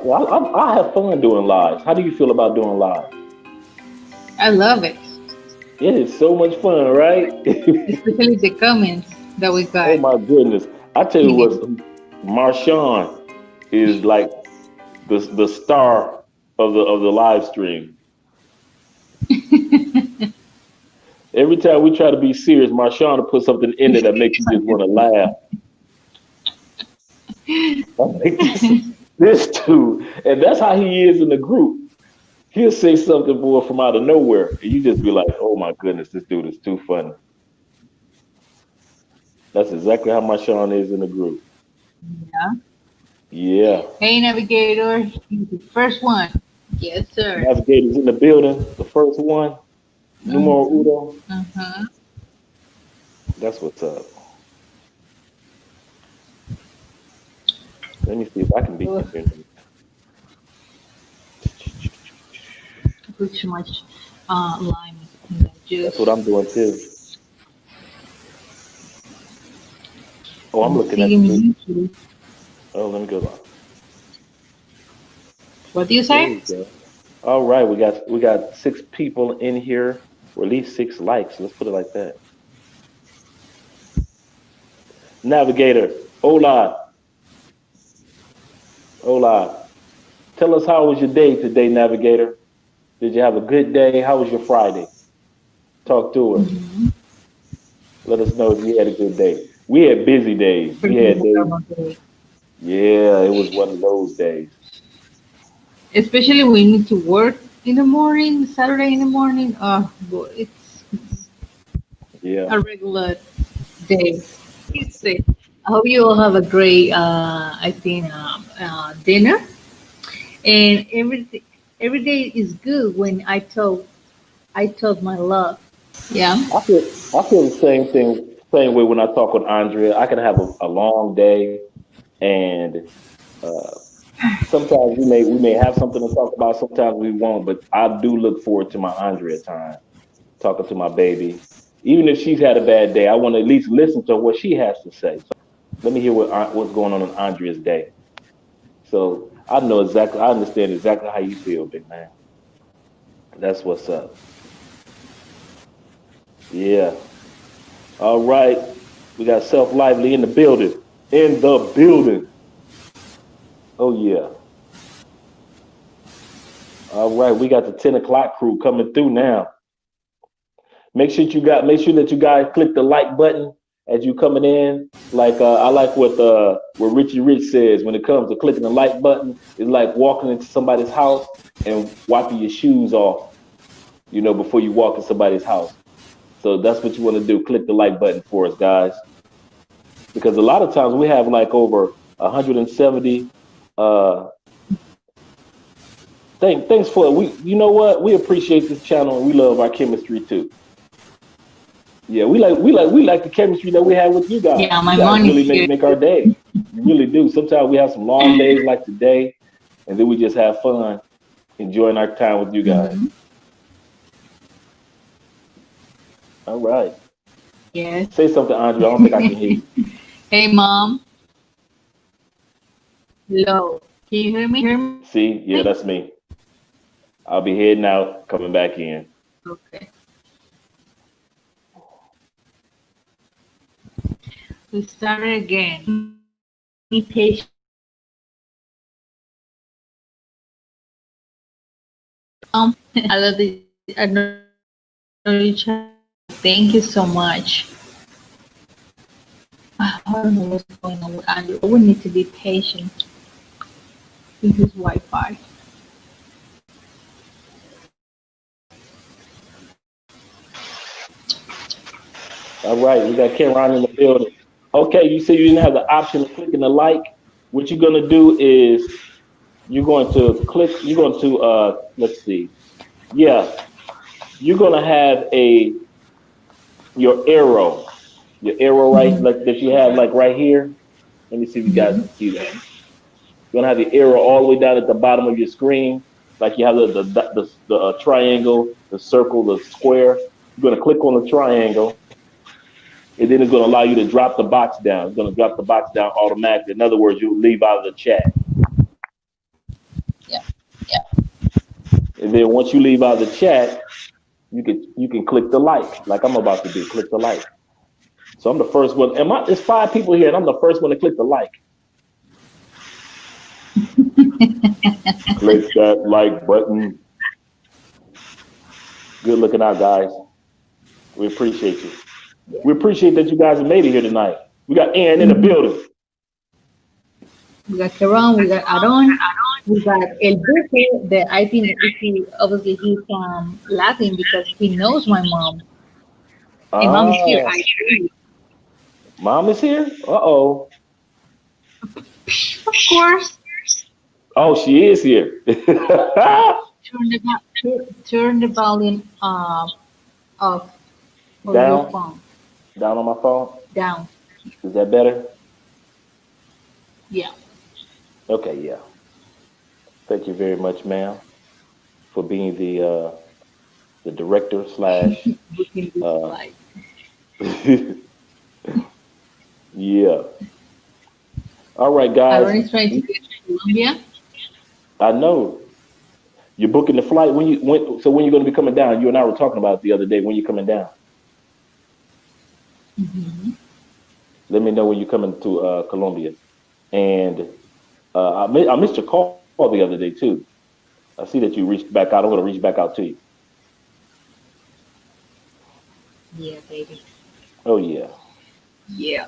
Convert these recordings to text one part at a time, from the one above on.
Well, I have fun doing lives. How do you feel about doing live? I love it, It is so much fun, right? especially the comments that we Oh got. my goodness! I tell you what, Marshawn is like the star of the live stream. Every time we try to be serious, Marshawn will put something in there that makes you just want to laugh. I'm like, this dude, and that's how he is in the group. He'll say something, boy, from out of nowhere, and you just be like, "Oh my goodness, this dude is too funny." That's exactly how Marshawn is in the group. Yeah. Yeah, Hey, Navigator, you the first one. Yes, sir. navigators in the building. The first one, numero Mm-hmm. uno. Uh-huh. That's what's up. Let me see if I can beat Oh, this here. I put too much lime in the That's what juice. I'm doing too. Oh, I'm And looking see at the. me YouTube. Oh, let me go. What do you There say? we go. All right, we got 6 people in here, or at least 6 likes. Let's put it like that. Navigator, hola, hola. Tell us how was your day today, Navigator? Did you have a good day? How was your Friday? Talk to us. Mm-hmm. Let us know if you had a good day. We had busy days. We Pretty had days. normal day. Yeah, it was one of those days. Especially when you need to work in the morning, Saturday in the morning. Oh, boy, it's Yeah. a regular day. It's it. I hope you all have a great, I think, dinner. And every day is good when I told my love. Yeah. I feel the same way when I talk with Andrea. I can have a long day, and uh, sometimes we may have something to talk about. Sometimes we won't, but I do look forward to my Andrea time, talking to my baby. Even if she's had a bad day, I want to at least listen to what she has to say. So let me hear what's going on in Andrea's day. So I understand exactly how you feel, big man. That's what's up. Yeah. All right. We got Self Lively in the building. In the building. Oh yeah. All right. We got the 10 o'clock crew coming through now. Make sure that you guys click the like button as you coming in. Like I like what Richie Rich says when it comes to clicking the like button. It's like walking into somebody's house and wiping your shoes off, before you walk in somebody's house. So that's what you want to do. Click the like button for us, guys, because a lot of times we have like over 170. Uh, thanks for we. You know what? We appreciate this channel and we love our chemistry too. Yeah, we like the chemistry that we have with you guys. Yeah, You my guys money really is make our good. day. You really do. Sometimes we have some long days like today, and then we just have fun enjoying our time with you guys. Hmm. All right. Yes. Say something, Andre. I don't think I can hear you. Hey, mom. Hello. Can you hear me? See? Yeah, that's me. I'll be heading out, coming back in. Okay. We started again. Be patient. I love the. I know you try. Thank you so much. I don't know what's going on with Andrew. We need to be patient with his Wi-Fi. All right, we got Cameron in the building. Okay, you said you didn't have the option of clicking the like. What you're gonna do is you're going to let's see. Yeah, you're gonna have a your arrow, your arrow right Mm-hmm. like that you have like right here. Let me see if you guys Mm-hmm. can see that. You're gonna have the arrow all the way down at the bottom of your screen, like you have the triangle, the circle, the square. You're gonna click on the triangle, and then it's gonna allow you to drop the box down. It's gonna drop the box down automatically. In other words, you leave out of the chat. And then once you leave out the chat, you can click the like I'm about to do. Click the like. So I'm the first one. It's 5 people here, and I'm the first one to click the like. Click that like button. Good looking out, guys. We appreciate you. We appreciate that you guys have made it here tonight. We got Ann in the building. We got Karan, we got Aaron, we got El Duque. That I think he obviously he's laughing because he knows my mom, and mom is here. Ah, I agree. mom is here. Uh-oh. Of course. Oh, she is here. Turn the volume off for your Down, phone. down on my phone. Down. Is that better? Yeah. Okay, yeah. Thank you very much, ma'am, for being the director slash. Booking this Uh, flight. yeah. All right, guys. Aaron is trying to get to Colombia. I know you're booking the flight when you're going to be coming down. You and I were talking about it the other day. When you're coming down, Hmm. let me know when you're coming to Colombia. And I missed your call the other day too. I see that you reached back out. I'm going to reach back out to you. Yeah, baby. Oh yeah, Yeah.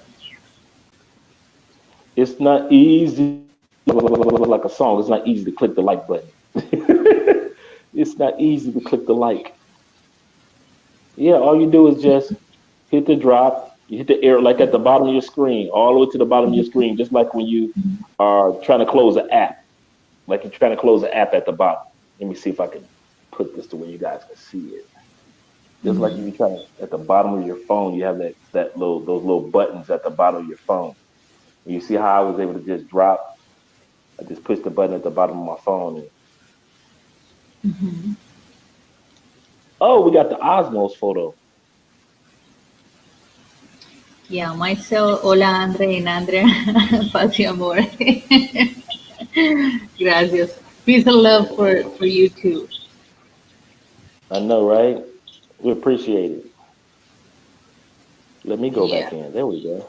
it's not easy like a song. It's not easy to click the like button. It's not easy to click the like. Yeah, all you do is just hit the drop. You hit the arrow like at the bottom of your screen, all the way to the bottom of your screen, just like when you are trying to close an app. Like you're trying to close an app at the bottom. Let me see if I can put this to where you guys can see it. Just like you trying to at the bottom of your phone, you have that little those little buttons at the bottom of your phone. And you see how I was able to just drop. I just pushed the button at the bottom of my phone. And, Hmm. oh, we got the Osmos photo. Yeah, myself, hola Andre and Andrea, paz y amor. Gracias. Peace and love for you too. I know, right? We appreciate it. Let me go Yeah. back in. There we go.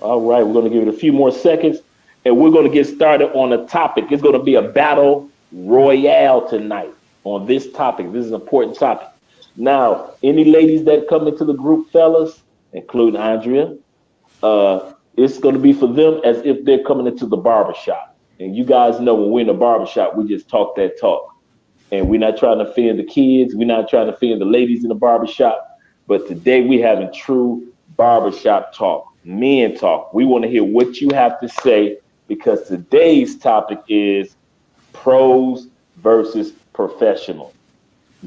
All right, we're going to give it a few more seconds and we're going to get started on the topic. It's going to be a battle royale tonight on this topic. This is an important topic. Now, any ladies that come into the group, fellas, including Andrea, it's going to be for them as if they're coming into the barbershop. And you guys know when we're in the barbershop, we just talk that talk. And we're not trying to offend the kids. We're not trying to offend the ladies in the barbershop. But today we having true barbershop talk, men talk. We want to hear what you have to say because today's topic is pros versus professional,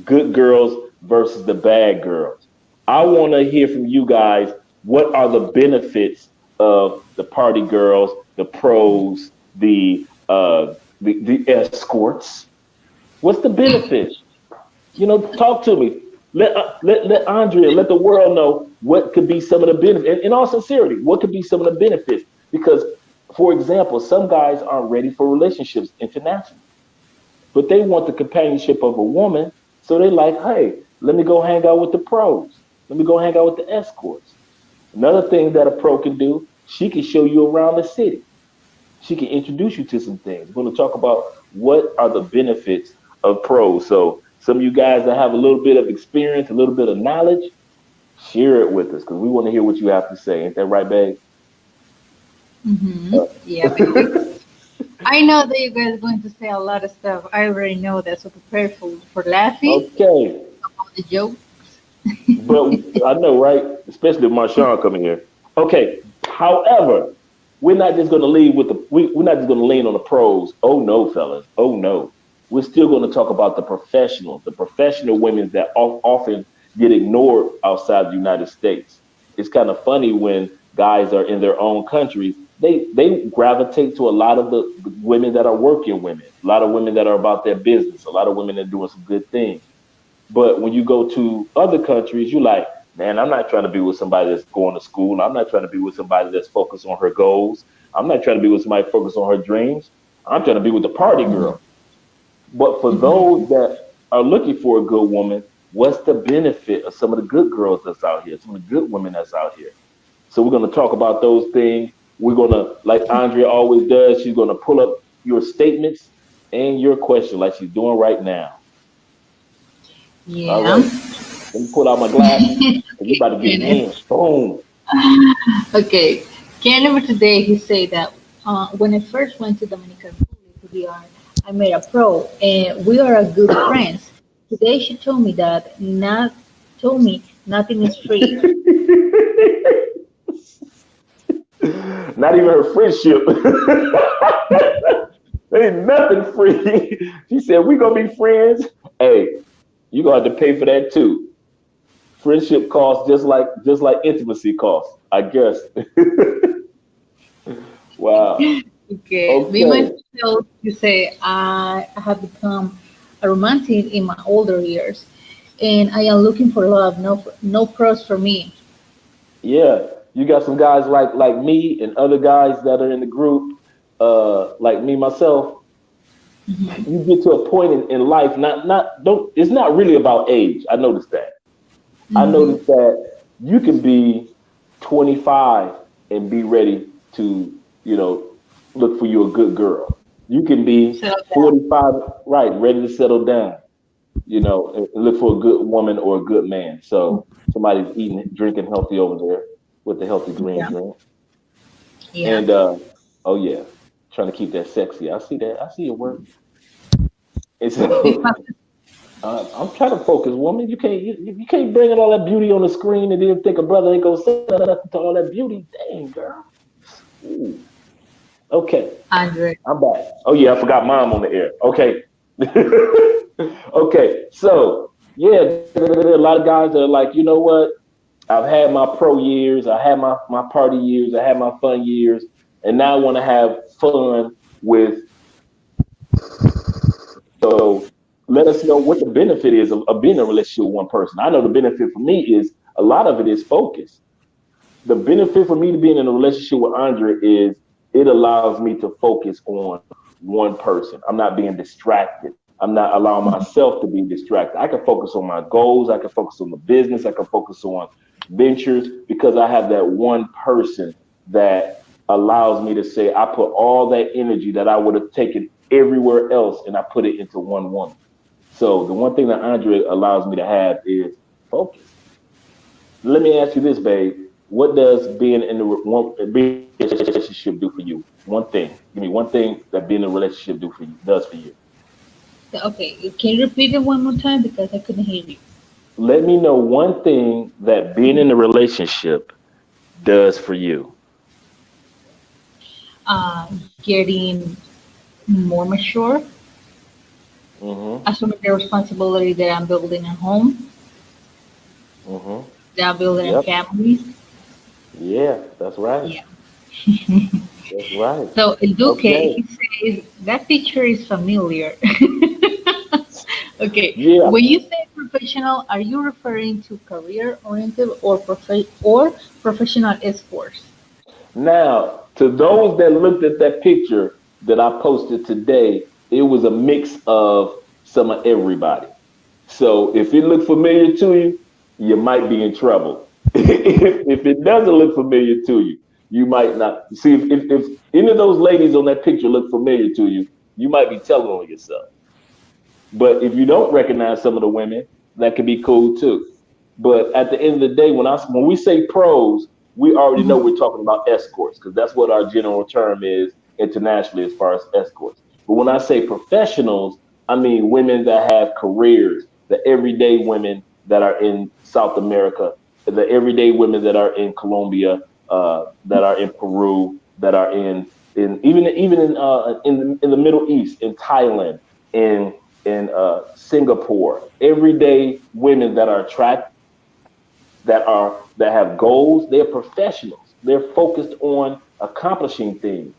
good girls versus the bad girls. I want to hear from you guys. What are the benefits of the party girls, the pros, the escorts? What's the benefit? Talk to me. Let Andrea, let the world know what could be some of the benefits. In all sincerity, what could be some of the benefits? Because, for example, some guys aren't ready for relationships internationally, but they want the companionship of a woman. So they like, hey, let me go hang out with the pros. Let me go hang out with the escorts. Another thing that a pro can do, she can show you around the city. She can introduce you to some things. We're going to talk about what are the benefits of pros. So some of you guys that have a little bit of experience, a little bit of knowledge, share it with us because we want to hear what you have to say. Ain't that right, babe? Hmm. Yeah, baby. I know that you guys are going to say a lot of stuff. I already know that, so prepare for laughing Okay. about the joke. But I know, right? Especially if Marshawn coming here. Okay. However, we're not just going to leave with we're not just going to lean on the pros. Oh no, fellas. Oh no. We're still going to talk about the professionals, the professional women that often get ignored outside the United States. It's kind of funny when guys are in their own countries. They gravitate to a lot of the women that are working women, a lot of women that are about their business, a lot of women that are doing some good things. But when you go to other countries, you like, man, I'm not trying to be with somebody that's going to school. I'm not trying to be with somebody that's focused on her goals. I'm not trying to be with somebody focused on her dreams. I'm trying to be with the party girl. But for those that are looking for a good woman, what's the benefit of some of the good girls that's out here, some of the good women that's out here? So we're going to talk about those things. We're going to, like Andrea always does, she's going to pull up your statements and your question like she's doing right now. All Yeah. right. Let me pull out my glasses because we're about to get it in. Boom. Okay. Canada today, he said that when I first went to Dominican Republic, I met a pro, and we are a good friends. Today, she told me nothing is free. Not even her friendship. Ain't nothing free. She said, we going to be friends. Hey, you going to have to pay for that too. Friendship costs just like intimacy costs, I guess. Wow. Okay, me Okay. myself, you say I have become a romantic in my older years, and I am looking for love. No pros for me. Yeah. You got some guys like me and other guys that are in the group, like me myself. You get to a point in life, not don't it's not really about age. I noticed that. I Mm-hmm. noticed that you can be 25 and be ready to, you know, look for you a good girl. You can be So that 45, right, ready to settle down, and look for a good woman or a good man. So somebody's eating, drinking healthy over there with the healthy green yeah, drink. yeah. And oh yeah, trying to keep that sexy. I see that. I see your work. And You so have I'm trying to focus, woman. You can't bring in all that beauty on the screen and then think a brother ain't gonna say nothing to all that beauty. Dang, girl. Ooh. Okay, 100. I'm back. Oh yeah, I forgot mom on the air. Okay. Okay, so yeah, there are a lot of guys that are like, you know what? I've had my pro years, I had my party years, I had my fun years, and now I want to have fun with. So let us know what the benefit is of being in a relationship with one person. I know the benefit for me is a lot of it is focus. The benefit for me to being in a relationship with Andrea is it allows me to focus on one person. I'm not being distracted. I'm not allowing myself to be distracted. I can focus on my goals. I can focus on the business. I can focus on ventures because I have that one person that allows me to say, I put all that energy that I would have taken everywhere else and I put it into one woman. So the one thing that Andre allows me to have is focus. Let me ask you this, babe. What does being in a relationship do for you? One thing. Give me one thing that being in a relationship does for you. Okay, can you repeat it one more time because I couldn't hear you? Let me know one thing that being in a relationship does for you. Getting more mature, Mm-hmm. assuming the responsibility that I'm building a home, Mm-hmm. that I'm building a Yep. family. Yeah, that's right. Yeah. That's right. So Luke, Okay. he says that picture is familiar. Okay, Yeah. when you say professional, are you referring to career oriented or professional sports? Now, to those that looked at that picture that I posted today, it was a mix of some of everybody. So if it looked familiar to you, you might be in trouble. If it doesn't look familiar to you, you might not. See, if any of those ladies on that picture look familiar to you, you might be telling on yourself. But if you don't recognize some of the women, that could be cool too. But at the end of the day, when we say pros, we already know we're talking about escorts because that's what our general term is internationally as far as escorts. But when I say professionals, I mean women that have careers, the everyday women that are in South America, the everyday women that are in Colombia, that are in Peru, that are in even in the Middle East, in Thailand, in Singapore, everyday women that are attractive, that have goals. They're professionals. They're focused on accomplishing things.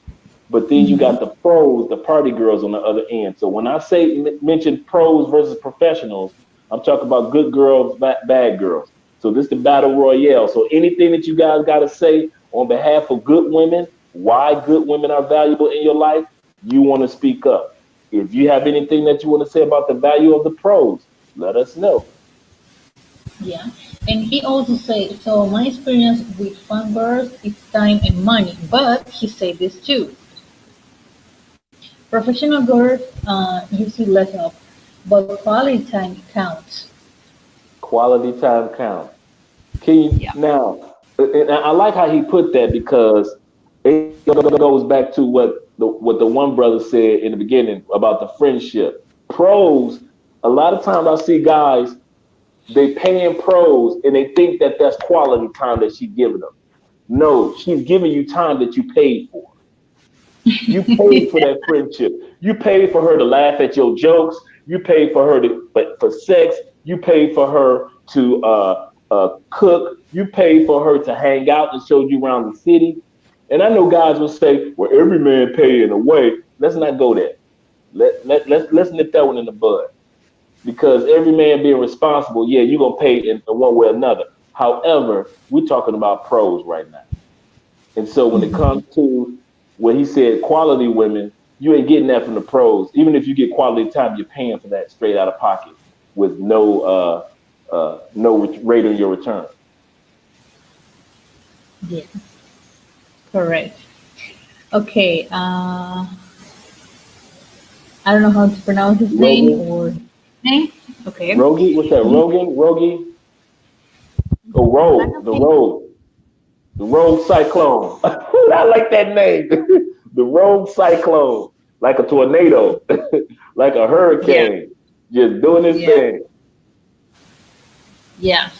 But then you got the pros, the party girls on the other end. So when I say mention pros versus professionals, I'm talking about good girls, bad girls. So this is the battle royale. So anything that you guys got to say on behalf of good women, why good women are valuable in your life, you want to speak up. If you have anything that you want to say about the value of the pros, let us know. Yeah. And he also said, so my experience with fan girls is time and money. But he said this too. Professional girls usually less of, but quality time counts. Quality time counts. Can you Yeah. now? And I like how he put that because it goes back to what the one brother said in the beginning about the friendship. Pros. A lot of times I see guys they paying pros and they think that that's quality time that she's giving them. No, she's giving you time that you paid for. You paid for that friendship. You paid for her to laugh at your jokes. You paid for her to for sex. You paid for her to cook. You paid for her to hang out and show you around the city. And I know guys will say, "Well, every man pay in a way." Let's not go there. Let's nip that one in the bud because every man being responsible, yeah, you're gonna pay in one way or another. However, we're talking about pros right now. And so when it comes to what he said, quality women, you ain't getting that from the pros. Even if you get quality time, you're paying for that straight out of pocket with no rate on your return. Yeah. Correct. Okay. I don't know how to pronounce his name Rogan, or name. Okay. Rogi, what's that? He, Rogan, Rogi, oh I'm Rogue, not The Rogue Cyclone. I like that name. The Rogue Cyclone, like a tornado, like a yeah. hurricane, just doing his Yeah. thing. Yeah.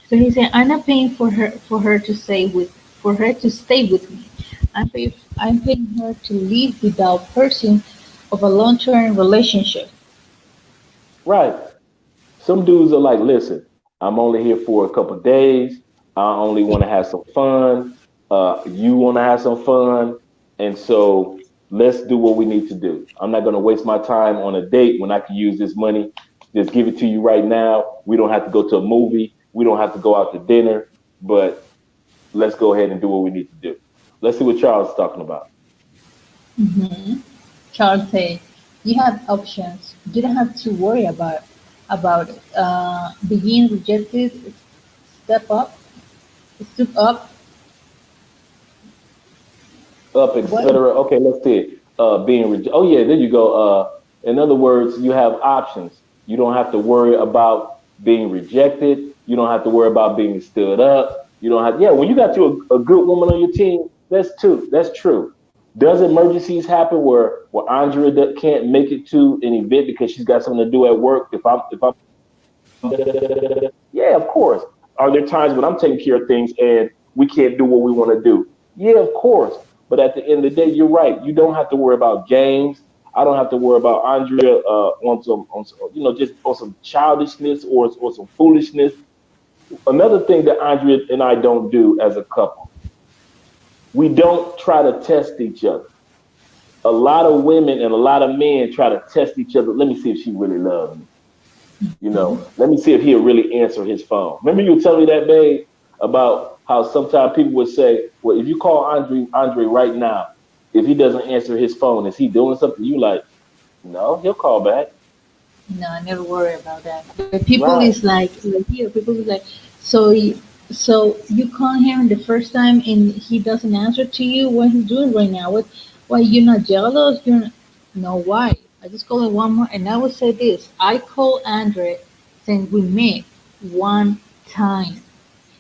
So he said, I'm not paying for her to stay with me. I'm paying her to live without pursuing of a long-term relationship. Right. Some dudes are like, listen, I'm only here for a couple of days. I only want to have some fun. You want to have some fun. And so let's do what we need to do. I'm not going to waste my time on a date when I can use this money. Just give it to you right now. We don't have to go to a movie. We don't have to go out to dinner, but let's go ahead and do what we need to do. Let's see what Charles is talking about. Hmm. Charles said, you have options. You don't have to worry about it. Being rejected, step up, step up. Up, What? etc. Okay, let's see it. Oh yeah, there you go. In other words, you have options. You don't have to worry about being rejected. You don't have to worry about being stood up. You don't have. Yeah, when you got you a good woman on your team, that's true. That's true. Does emergencies happen where Andrea can't make it to an event because she's got something to do at work? If I'm yeah, of course. Are there times when I'm taking care of things and we can't do what we want to do? Yeah, of course. But at the end of the day, you're right. You don't have to worry about games. I don't have to worry about Andrea just on some childishness or some foolishness. Another thing that Andrea and I don't do as a couple, we don't try to test each other. A lot of women and a lot of men try to test each other. Let me see if she really loves me. Let me see if he'll really answer his phone. Remember you were telling me that, babe, about how sometimes people would say, well, if you call Andre right now, if he doesn't answer his phone, is he doing something? You like, no, he'll call back. No, I never worry about that. But people is Right. like here. People is like, so you call him the first time and he doesn't answer to you. What he's doing right now? What? Why you're not jealous? You're not, no. Why? I just call him one more, and I will say this: I call Andre since we met one time.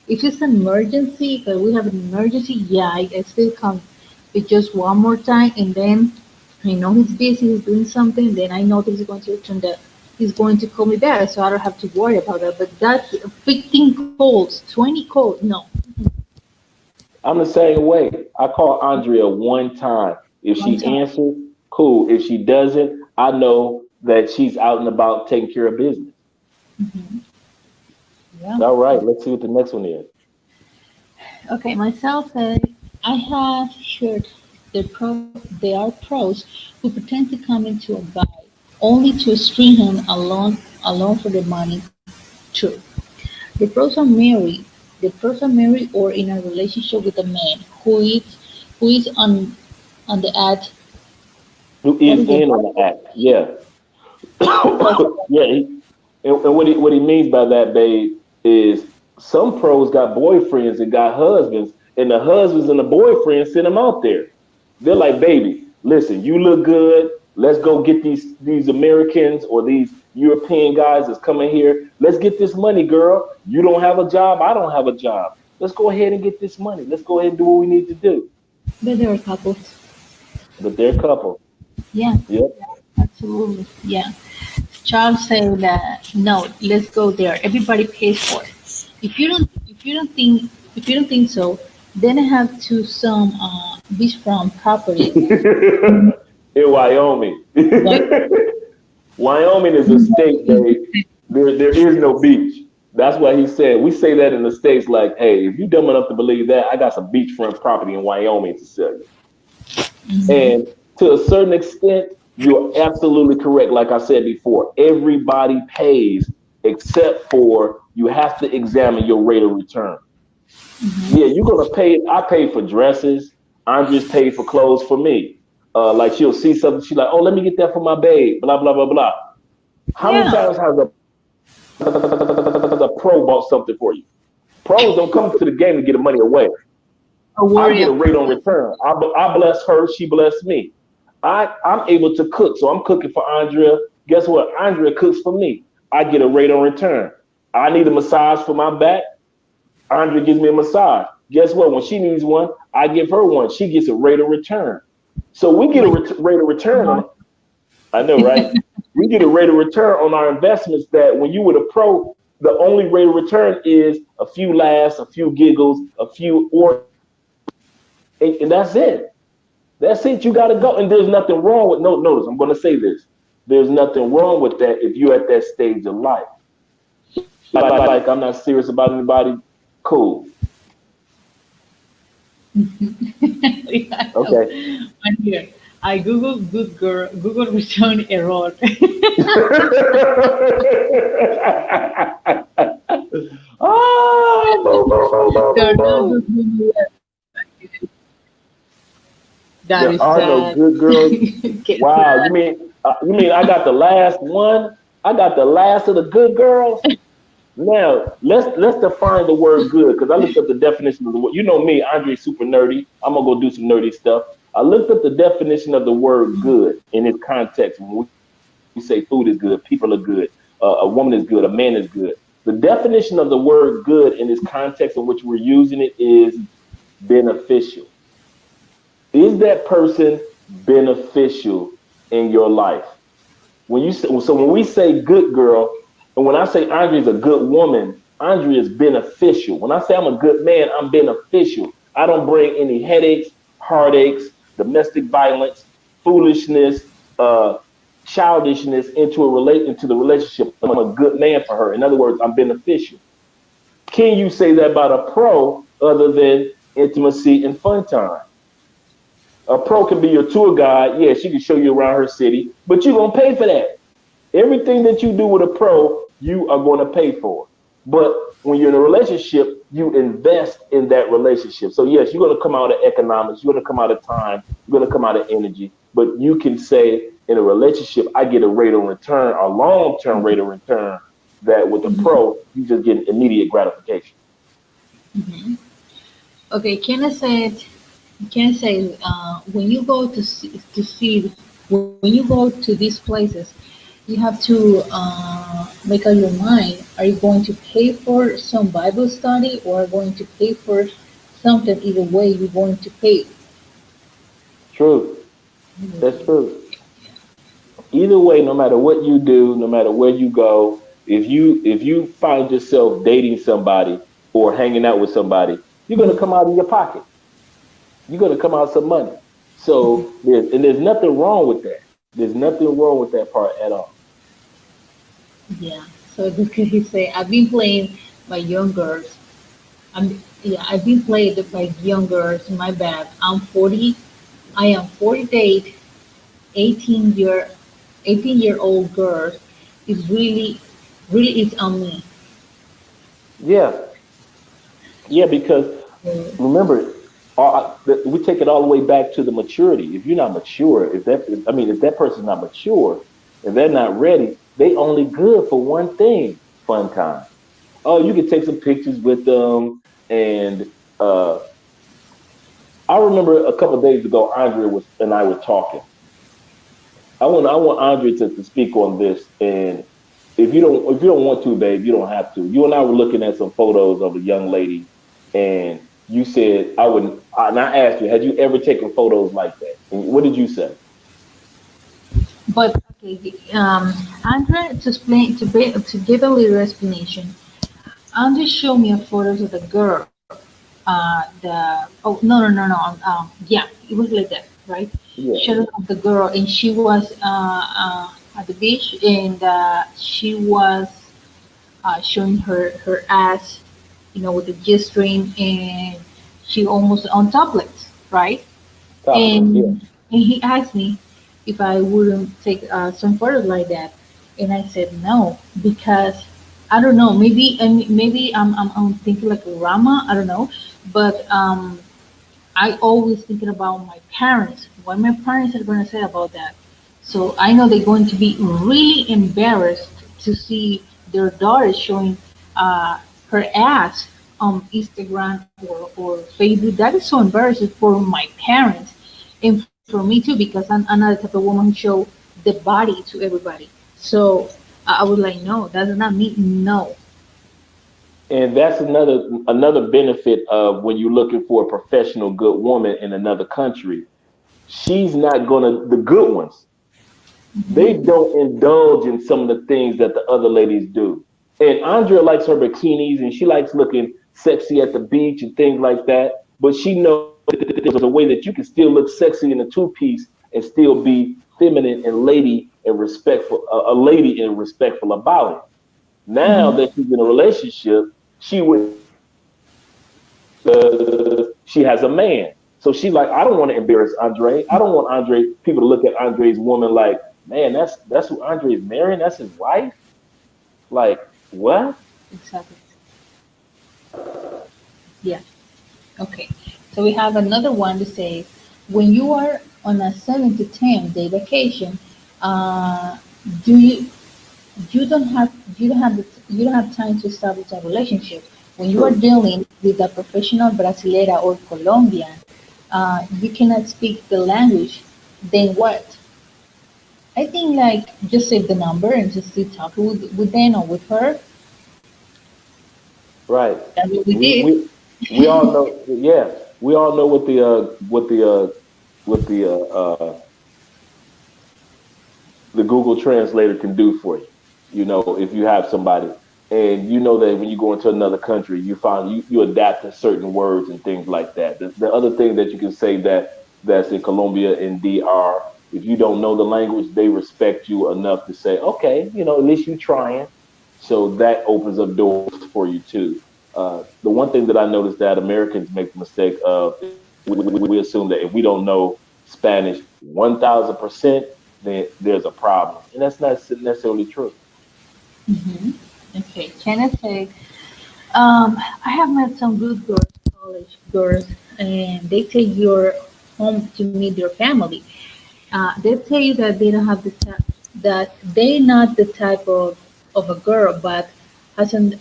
If it's an emergency, but we have an emergency, yeah, I still come. But just one more time, and then I know he's busy, he's doing something, then I know that he's going to return that he's going to call me back, so I don't have to worry about that. But that's 15 calls, 20 calls, no. I'm the same way. I call Andrea one time. If One she time. answers, cool. If she doesn't, I know that she's out and about taking care of business. Hmm. Yeah. All right, let's see what the next one is. Okay, myself, I have heard there are pros who pretend to come into a guy only to string him along for the money. True. The pros are married or in a relationship with a man who is on the ad who What is is it? in on the act. Yeah, Okay. yeah. And what he means by that, babe, is some pros got boyfriends and got husbands, and the husbands and the boyfriends send them out there. They're like, baby, listen, you look good. Let's go get these Americans or these European guys that's coming here. Let's get this money, girl. You don't have a job. I don't have a job. Let's go ahead and get this money. Let's go ahead and do what we need to do. But there are couples. But they're a couple. Yeah, Yep. absolutely. Yeah. Charles said that no, let's go there. Everybody pays for it. If you don't think so, then I have to some beachfront property. In Wyoming. Why? Wyoming is a state that there is no beach. That's why he said we say that in the states like, hey, if you dumb enough to believe that, I got some beachfront property in Wyoming to sell you. Mhm. And to a certain extent, you're absolutely correct. Like I said before, everybody pays except for you have to examine your rate of return. Yeah, Mhm. you're gonna pay. I pay for dresses. Andrea's paid for clothes for me. Like she'll see something, she's like, "Oh, let me get that for my babe." Blah blah blah blah. How many Yeah, times has a pro bought something for you? Pros don't come to the game to get the money away. a I worry get a about rate on it. return. I bless her, she bless me. I'm able to cook, so I'm cooking for Andrea. Guess what? Andrea cooks for me. I get a rate on return. I need a massage for my back. Andrea gives me a massage. Guess what? When she needs one, I give her one. She gets a rate of return. So we get a Like, rate of return uh, on. I know, right? We get a rate of return on our investments that when you with a pro, the only rate of return is a few laughs, a few giggles, a few or, and that's it. That's it. You got to go. And there's nothing wrong with, no, notice, I'm going to say this. There's nothing wrong with that if you're at that stage of life. Like I'm not serious about anybody. Cool. yeah, no. Okay. I'm here. I Google good girl, Google return error. Ah, boom, boom, boom, boom, There boom, are no boom. good women. That There is are no sad. good girls. Get Wow. sad. You mean I got the last one? I got the last of the good girls? Now let's define the word good because I looked up the definition of the word. You know me, Andre's super nerdy. I'm gonna go do some nerdy stuff. I looked up the definition of the word good in its context. When we say food is good, people are good, a woman is good, a man is good. The definition of the word good in its context in which we're using it is beneficial. Is that person beneficial in your life? When we say good girl, and when I say Andre is a good woman, Andre is beneficial. When I say I'm a good man, I'm beneficial. I don't bring any headaches, heartaches, domestic violence, foolishness, uh, childishness into the relationship. I'm a good man for her. In other words, I'm beneficial. Can you say that about a pro other than intimacy and fun time? A pro can be your tour guide. Yeah, she can show you around her city, but you're gonna pay for that. Everything that you do with a pro, you are going to pay for. But when you're in a relationship, you invest in that relationship. So yes, you're going to come out of economics, you're going to come out of time, you're going to come out of energy. But you can say in a relationship, I get a rate of return, a long-term rate of return. That with a pro, you just get immediate gratification. Mhm. Okay, can I say when you go when you go to these places, you have to make up your mind. Are you going to pay for some Bible study or are you going to pay for something? Either way, you're going to pay. True. That's true. Either way, no matter what you do, no matter where you go, if you find yourself dating somebody or hanging out with somebody, you're gonna come out of your pocket. You're gonna come out some money. So there's nothing wrong with that. There's nothing wrong with that part at all. Yeah. So because he say, I've been playing by young girls. I've been played by young girls. My bad. I'm 40. I am 40 date 18 year 18-year-old girl is really is on me. Yeah, yeah, because Mm. remember, we take it all the way back to the maturity. If you're not mature, if that person's not mature, if they're not ready, they only good for one thing: fun time. Oh, you can take some pictures with them, and uh, I remember a couple of days ago, Andrea was and I were talking. I want Andrea to speak on this, and if you don't want to, babe, you don't have to. You and I were looking at some photos of a young lady, and you said I would. And I asked you, had you ever taken photos like that? And what did you say? But okay, Andrea, to explain to give a little explanation. Andrea showed me a photos of the girl. Yeah, it was like that, right? Yeah, Showed of the girl, and she was at the beach, and she was showing her ass, with the G string, and she almost on topless, right? topless. Yeah, And he asked me if I wouldn't take some photos like that, and I said no because I don't know. Maybe I'm thinking like a Rama. I don't know, but I always thinking about my parents. What my parents are going to say about that. So I know they're going to be really embarrassed to see their daughter showing her ass on Instagram or Facebook. That is so embarrassing for my parents and for me too because I'm another type of woman who show the body to everybody. So I was like, no, that does not mean no. and that's another benefit of when you're looking for a professional, good woman in another country. She's not gonna the good ones. They Hmm. don't indulge in some of the things that the other ladies do. And Andrea likes her bikinis and she likes looking sexy at the beach and things like that. But she knows that there's a way that you can still look sexy in a two piece and still be feminine and lady and respectful, a lady and respectful about it. Now Hmm. that she's in a relationship, she wouldn't do that because she has a man. So she's like, I don't want to embarrass Andre. I don't want Andre people to look at Andre's woman like, man, that's who Andre is marrying. That's his wife. Like what? Exactly. Yeah. Okay, so we have another one that says, when you are on a 7 to 10 day vacation, uh, do you don't have you don't have time to establish a relationship. When you are True. dealing with a professional Brasilera or Colombian, you cannot speak the language. Then what? I think like just save the number and just keep talking with them or with her. Right. That's what we We did. we we all know. Yeah, we all know what the Google Translator can do for you. You know, if you have somebody, and you know that when you go into another country, you adapt to certain words and things like that. The other thing that you can say that's in Colombia and DR, if you don't know the language, they respect you enough to say, okay, at least you trying. So that opens up doors for you too. The one thing that I noticed that Americans make the mistake of is we assume that if we don't know Spanish 1,000%, then there's a problem, and that's not necessarily true. Hmm. Okay, can I say I have met some good girls, college girls, and they take your home to meet their family. They tell you that they don't have the type, that they not the type of a girl, but as an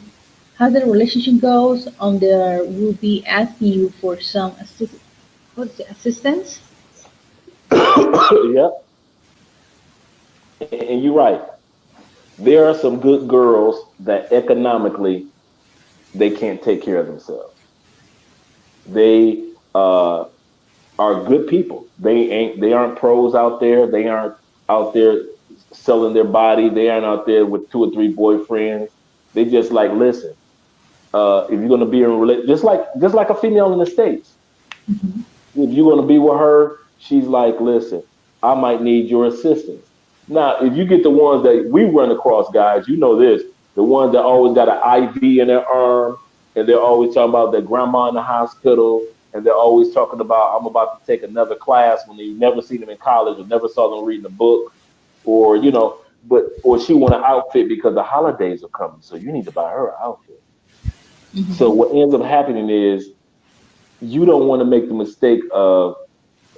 how the relationship goes, on there will be asking you for some assistance. Yeah, and you're right. There are some good girls that economically they can't take care of themselves. They are good people. They aren't pros out there. They aren't out there selling their body. They aren't out there with two or three boyfriends. They just like listen. If you're gonna be in a relationship, just like a female in the states, Hmm. if you're going to be with her, she's like, listen, I might need your assistance. Now, if you get the ones that we run across, guys, you know this, the ones that always got an IV in their arm, and they're always talking about their grandma in the hospital, and they're always talking about, I'm about to take another class when you never seen them in college or never saw them reading a book, or she want an outfit because the holidays are coming, so you need to buy her an outfit. So Hmm. what ends up happening is you don't want to make the mistake of,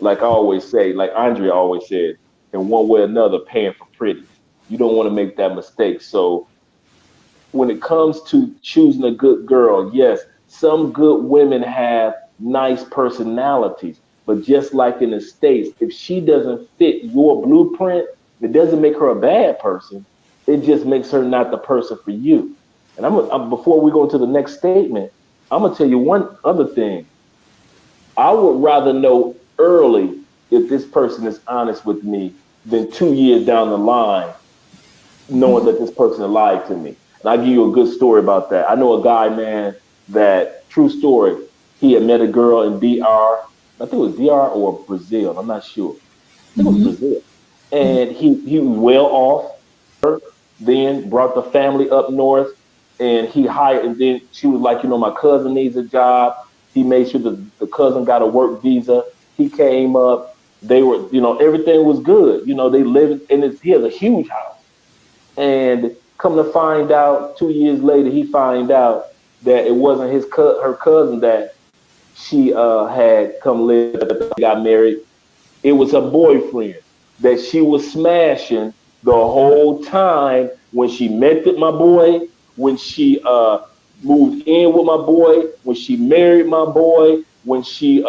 like I always say, like Andrea always said, in one way or another, paying for pretty. You don't want to make that mistake. So when it comes to choosing a good girl, yes, some good women have nice personalities, but just like in the States, if she doesn't fit your blueprint, it doesn't make her a bad person. It just makes her not the person for you. And before we go to the next statement, I'm gonna tell you one other thing. I would rather know early if this person is honest with me than 2 years down the line knowing that this person lied to me. And I'll give you a good story about that. I know a guy, man, that true story. He had met a girl in DR. I think it was DR or Brazil. I'm not sure. I think it was Mm-hmm. Brazil. And he was well off her, then brought the family up north and he hired, and then she was like, my cousin needs a job. He made sure the cousin got a work visa. He came up. They were, everything was good. They lived in he has a huge house. And come to find out, 2 years later, he find out that it wasn't her cousin that she had come live, got married. It was her boyfriend that she was smashing the whole time when she met my boy, when she moved in with my boy, when she married my boy, when she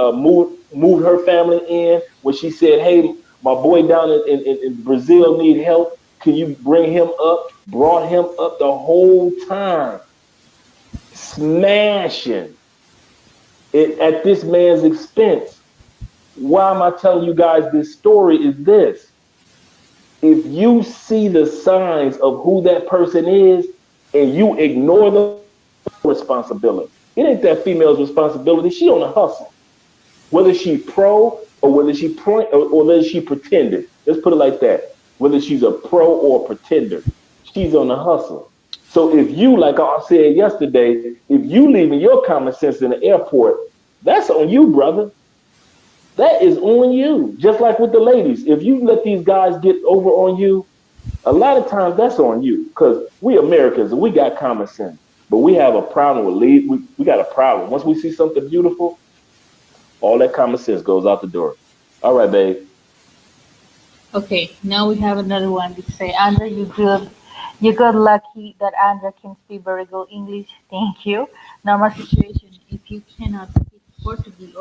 moved her family in, when she said, "Hey, my boy down in Brazil need help. Can you bring him up?" Brought him up the whole time, smashing it at this man's expense. Why am I telling you guys this story? Is this: if you see the signs of who that person is and you ignore the responsibility, it ain't that female's responsibility. She on a hustle, whether she pro or whether she or whether she pretended. Let's put it like that. Whether she's a pro or a pretender, she's on a hustle. So if you, like I said yesterday, if you leaving your common sense in the airport, that's on you, brother. That is on you. Just like with the ladies, if you let these guys get over on you, a lot of times that's on you because we Americans and we got common sense, but we have a problem with lead. We got a problem. Once we see something beautiful, all that common sense goes out the door. All right, babe. Okay, now we have another one. They say, Andrea, you got lucky that Andrea can speak very good English. Thank you. Normal situation, if you cannot speak Portuguese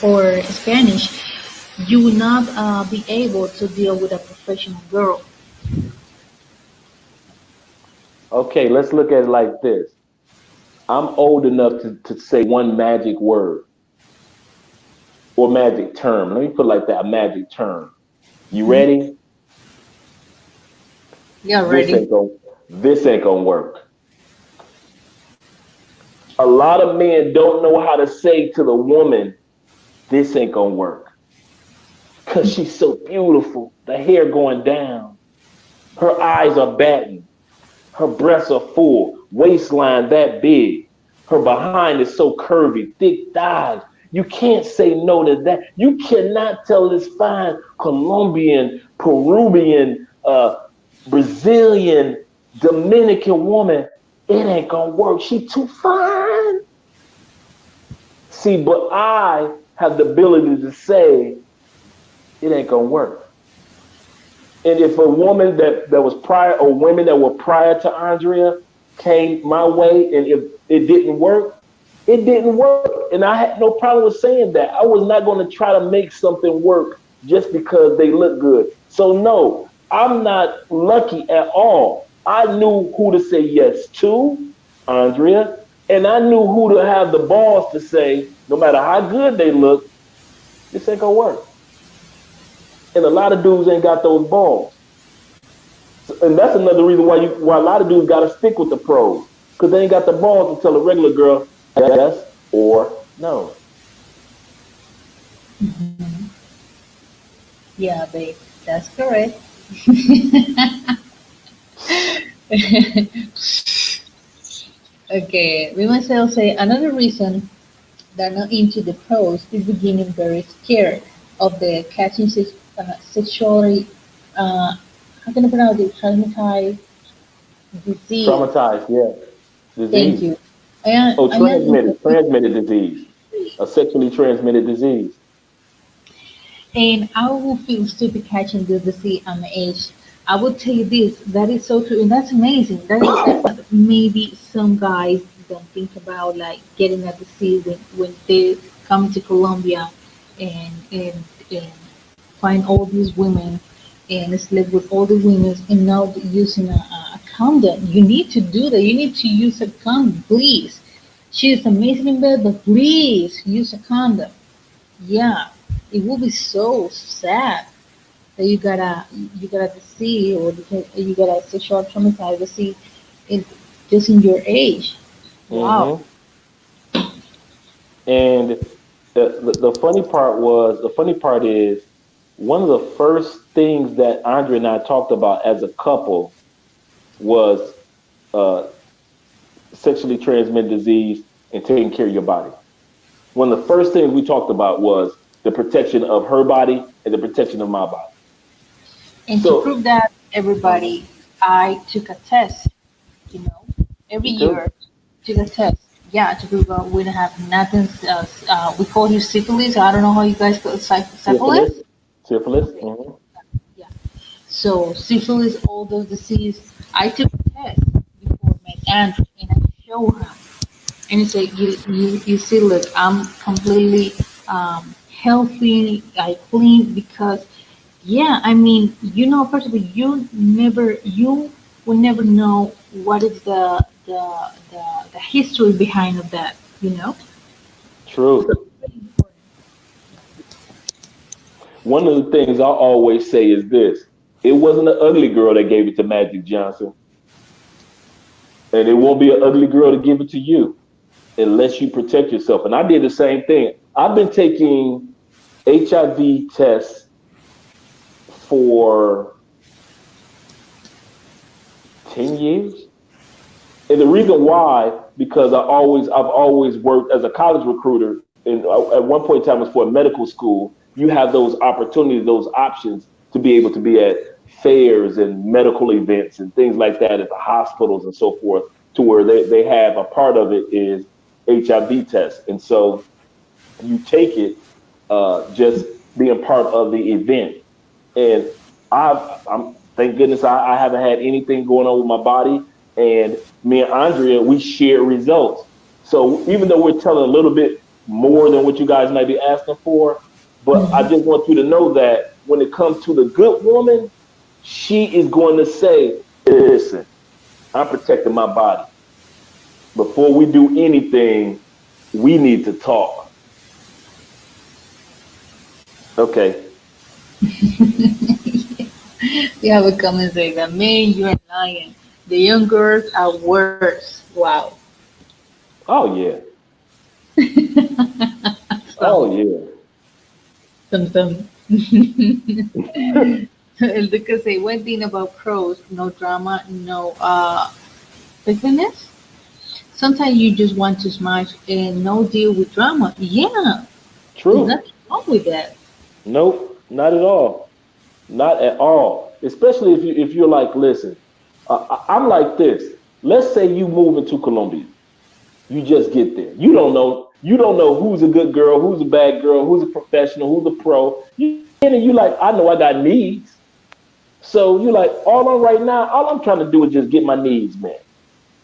or Spanish, you will not be able to deal with a professional girl. Okay, let's look at it like this. I'm old enough to say one magic word or magic term. Let me put it like that, a magic term. You Mhm. ready? Yeah, This ready. ain't gonna this ain't gonna work. A lot of men don't know how to say to the woman, this ain't gonna work. Cause she's so beautiful. The hair going down. Her eyes are batting. Her breasts are full. Waistline that big. Her behind is so curvy. Thick thighs. You can't say no to that. You cannot tell this fine Colombian, Peruvian, Brazilian, Dominican woman, it ain't gonna work. She too fine. See, but I have the ability to say it ain't gonna work. And if a woman that was prior or women that were prior to Andrea came my way and if it didn't work, it didn't work. And I had no problem with saying that. I was not going to try to make something work just because they look good. So no, I'm not lucky at all. I knew who to say yes to, Andrea, and I knew who to have the balls to say, no matter how good they look, this ain't gonna work. And a lot of dudes ain't got those balls. And that's another reason why a lot of dudes got to stick with the pros because they ain't got the balls to tell a regular girl yes or no. Yeah, babe, that's correct. Okay, we must also say another reason they're not into the pros is beginning very scared of the catching sexually, uh, how can I pronounce it? Traumatized disease. Traumatized, yeah. Thank Disease. you. Oh, I am transmitted disease. a sexually transmitted disease. And I will feel stupid catching the disease at my age. I will tell you this, that is so true, and that's amazing. That is what maybe some guys don't think about, like getting a disease when they come to Colombia and find all these women and sleep with all the women and not using a condom. You need to do that. You need to use a condom, please. She is amazing in bed, but please use a condom. Yeah, it will be so sad that you gotta see or you gotta sexual traumatized to see it just in your age. Wow. Hmm. And the funny part is one of the first things that Andre and I talked about as a couple was uh, sexually transmitted disease and taking care of your body. One of the first things we talked about was the protection of her body and the protection of my body. And to So, prove that, mhm, everybody, I took a test. You know, every me too. year took a test. Yeah, to prove we don't have nothing. We call it syphilis. I don't know how you guys call it, syphilis. Syphilis, syphilis. Okay. Hmm. Yeah. So syphilis, all those disease. I took a test before I met Andrew, and I show him, and he said, "You see, look, I'm completely healthy, I clean because, yeah, I mean, first of all, you will never know what is the history behind of that, you know." So True. it's very important. One of the things I always say is this: it wasn't an ugly girl that gave it to Magic Johnson, and it won't be an ugly girl to give it to you unless you protect yourself. And I did the same thing. I've been taking HIV tests for 10 years. And the reason why, because I've always worked as a college recruiter, and at one point in time it was for a medical school. You have those opportunities, those options to be able to be at fairs and medical events and things like that at the hospitals and so forth, to where they have a part of it is HIV tests. And so you take it just being part of the event. And I'm thank goodness I haven't had anything going on with my body. And me and Andrea, we share results. So even though we're telling a little bit more than what you guys might be asking for, but I just want you to know that when it comes to the good woman, she is going to say, "Listen, I'm protecting my body. Before we do anything, we need to talk." Okay. You have a comment saying that, man, you're lying. The young girls are worse. Wow. Oh yeah. Some, Oh yeah. some. El Duque say one thing about pros, no drama, no bitterness. Sometimes you just want to smash and no deal with drama. Yeah, there's True. nothing wrong with that. Nope, not at all. Not at all. Especially if you're like, listen, I'm like this. Let's say you move into Colombia. You just get there. You don't know who's a good girl, who's a bad girl, who's a professional, who's a pro. You get in and you like, I know I got needs. So you like, all I'm right now, all I'm trying to do is just get my needs met.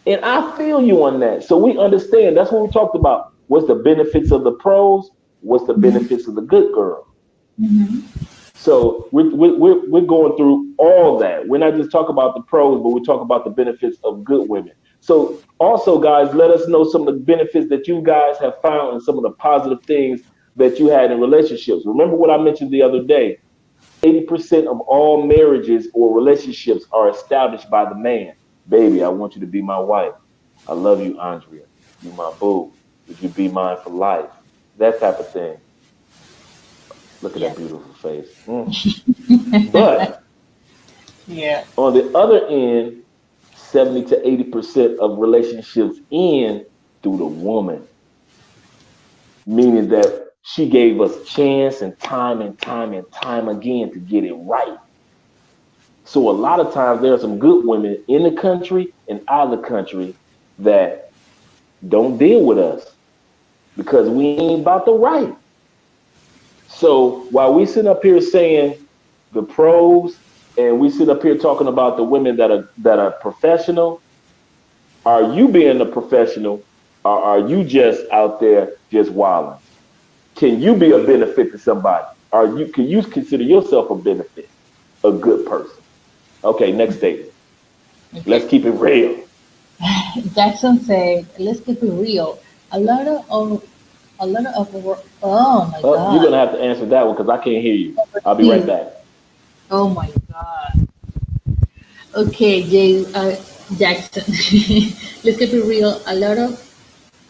And I feel you on that. So we understand. That's what we talked about. What's the benefits of the pros? What's the benefits of the good girl? Hmm. So we're going through all that. We're not just talking about the pros, but we talk about the benefits of good women. So also, guys, let us know some of the benefits that you guys have found and some of the positive things that you had in relationships. Remember what I mentioned the other day. 80% of all marriages or relationships are established by the man. Baby, I want you to be my wife. I love you, Andrea. You my boo. Would you be mine for life? That type of thing. Look at that Yes. beautiful face. But Yeah. on the other end, 70 to 80% of relationships end through the woman, meaning that she gave us chance and time and time again to get it right. So a lot of times there are some good women in the country and out of the country that don't deal with us. because we ain't about the right. So while we sit up here saying the pros and we sit up here talking about the women that are professional, are you being a professional or are you just out there just wilding? Can you be a benefit to somebody? Or can you consider yourself a benefit, a good person? Okay, next statement. Let's Okay. keep it real. Jackson said, "Let's keep it real. A lot of a lot of oh my You're God, gonna have to answer that one because I can't hear you. I'll be right overseas. back. Oh my God. Okay, Jackson. Let's keep it real. A lot of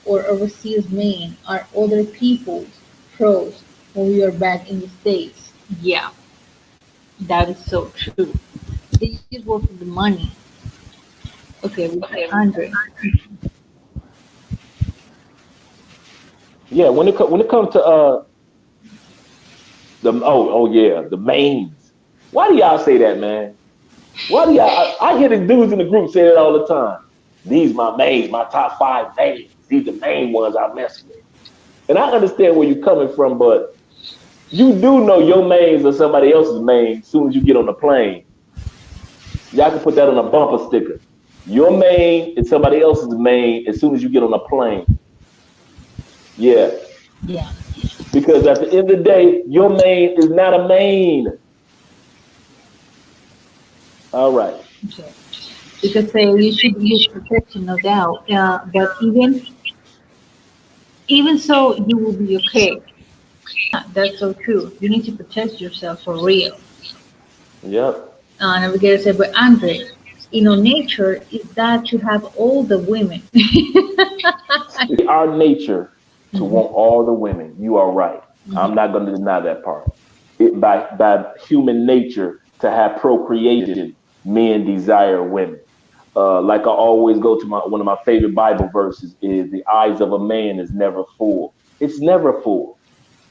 or overseas men are other people's pros when we are back in the States. Yeah, that is so true. They just work for the money. Okay, we have Andre. Yeah, when it comes to the yeah, the mains. Why do y'all say that, man? Why do y'all? I hear the dudes in the group say it all the time. These my mains, my top five mains. These the main ones I mess with. And I understand where you're coming from, but you do know your mains are somebody else's main as soon as you get on the plane. Y'all can put that on a bumper sticker. Your main is somebody else's main as soon as you get on a plane. Yeah, Yeah. because at the end of the day, your main is not a main. All right. Okay. Because you should use protection, no doubt. But even so, you will be okay. That's so true. You need to protect yourself for real. Yep. Navigator said, but Andre, nature is that you have all the women. Our nature to Mhm. want all the women. You are right. I'm not going to deny that part. By human nature to have procreation, men desire women. Like I always go to one of my favorite Bible verses is the eyes of a man is never full. It's never full.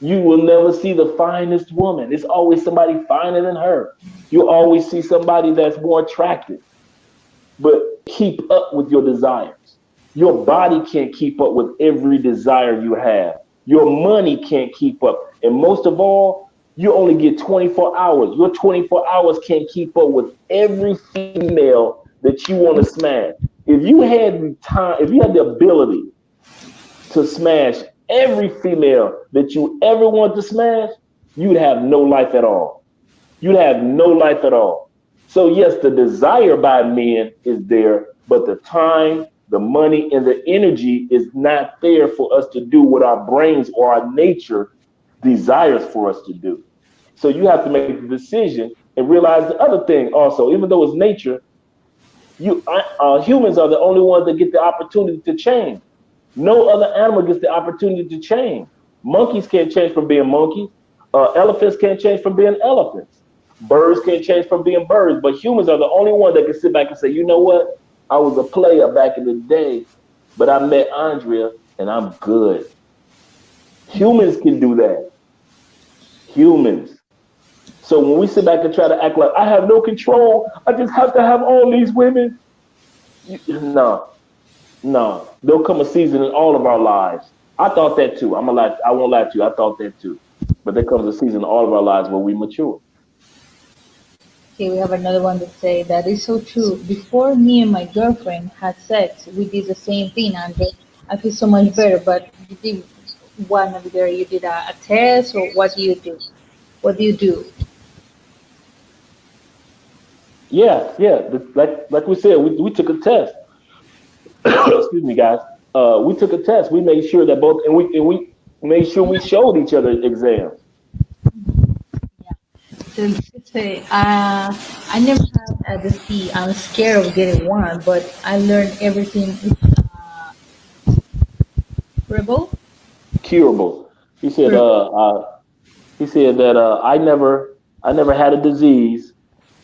You will never see the finest woman. It's always somebody finer than her. You always see somebody that's more attractive. But keep up with your desires. Your body can't keep up with every desire you have. Your money can't keep up. And most of all, you only get 24 hours. Your 24 hours can't keep up with every female that you want to smash. If you had the time, if you had the ability to smash every female that you ever want to smash, you'd have no life at all. You'd have no life at all. So yes, the desire by men is there, but the time, the money, and the energy is not there for us to do what our brains or our nature desires for us to do. So you have to make the decision and realize the other thing also, even though it's nature, humans are the only ones that get the opportunity to change. No other animal gets the opportunity to change. Monkeys can't change from being monkeys. Elephants can't change from being elephants. Birds can't change from being birds. But humans are the only one that can sit back and say, you know what? I was a player back in the day, but I met Andrea and I'm good. Humans can do that. Humans. So when we sit back and try to act like I have no control, I just have to have all these women. No, no. There'll come a season in all of our lives. I thought that too. I won't lie to you. I thought that too. But there comes a season in all of our lives where we mature. Okay, we have another one that say that is so true. Before me and my girlfriend had sex, we did the same thing, and I feel so much better. But you did one over there. You did a test, or what do you do? What do you do? Yeah, yeah. Like we said, we took a test. Excuse me, guys. We took a test. We made sure that both and we made sure we showed each other exams. So let's say, I never had the C. I'm scared of getting one, but I learned everything is rebel. Curable. He said. Curable. He said that I never had a disease.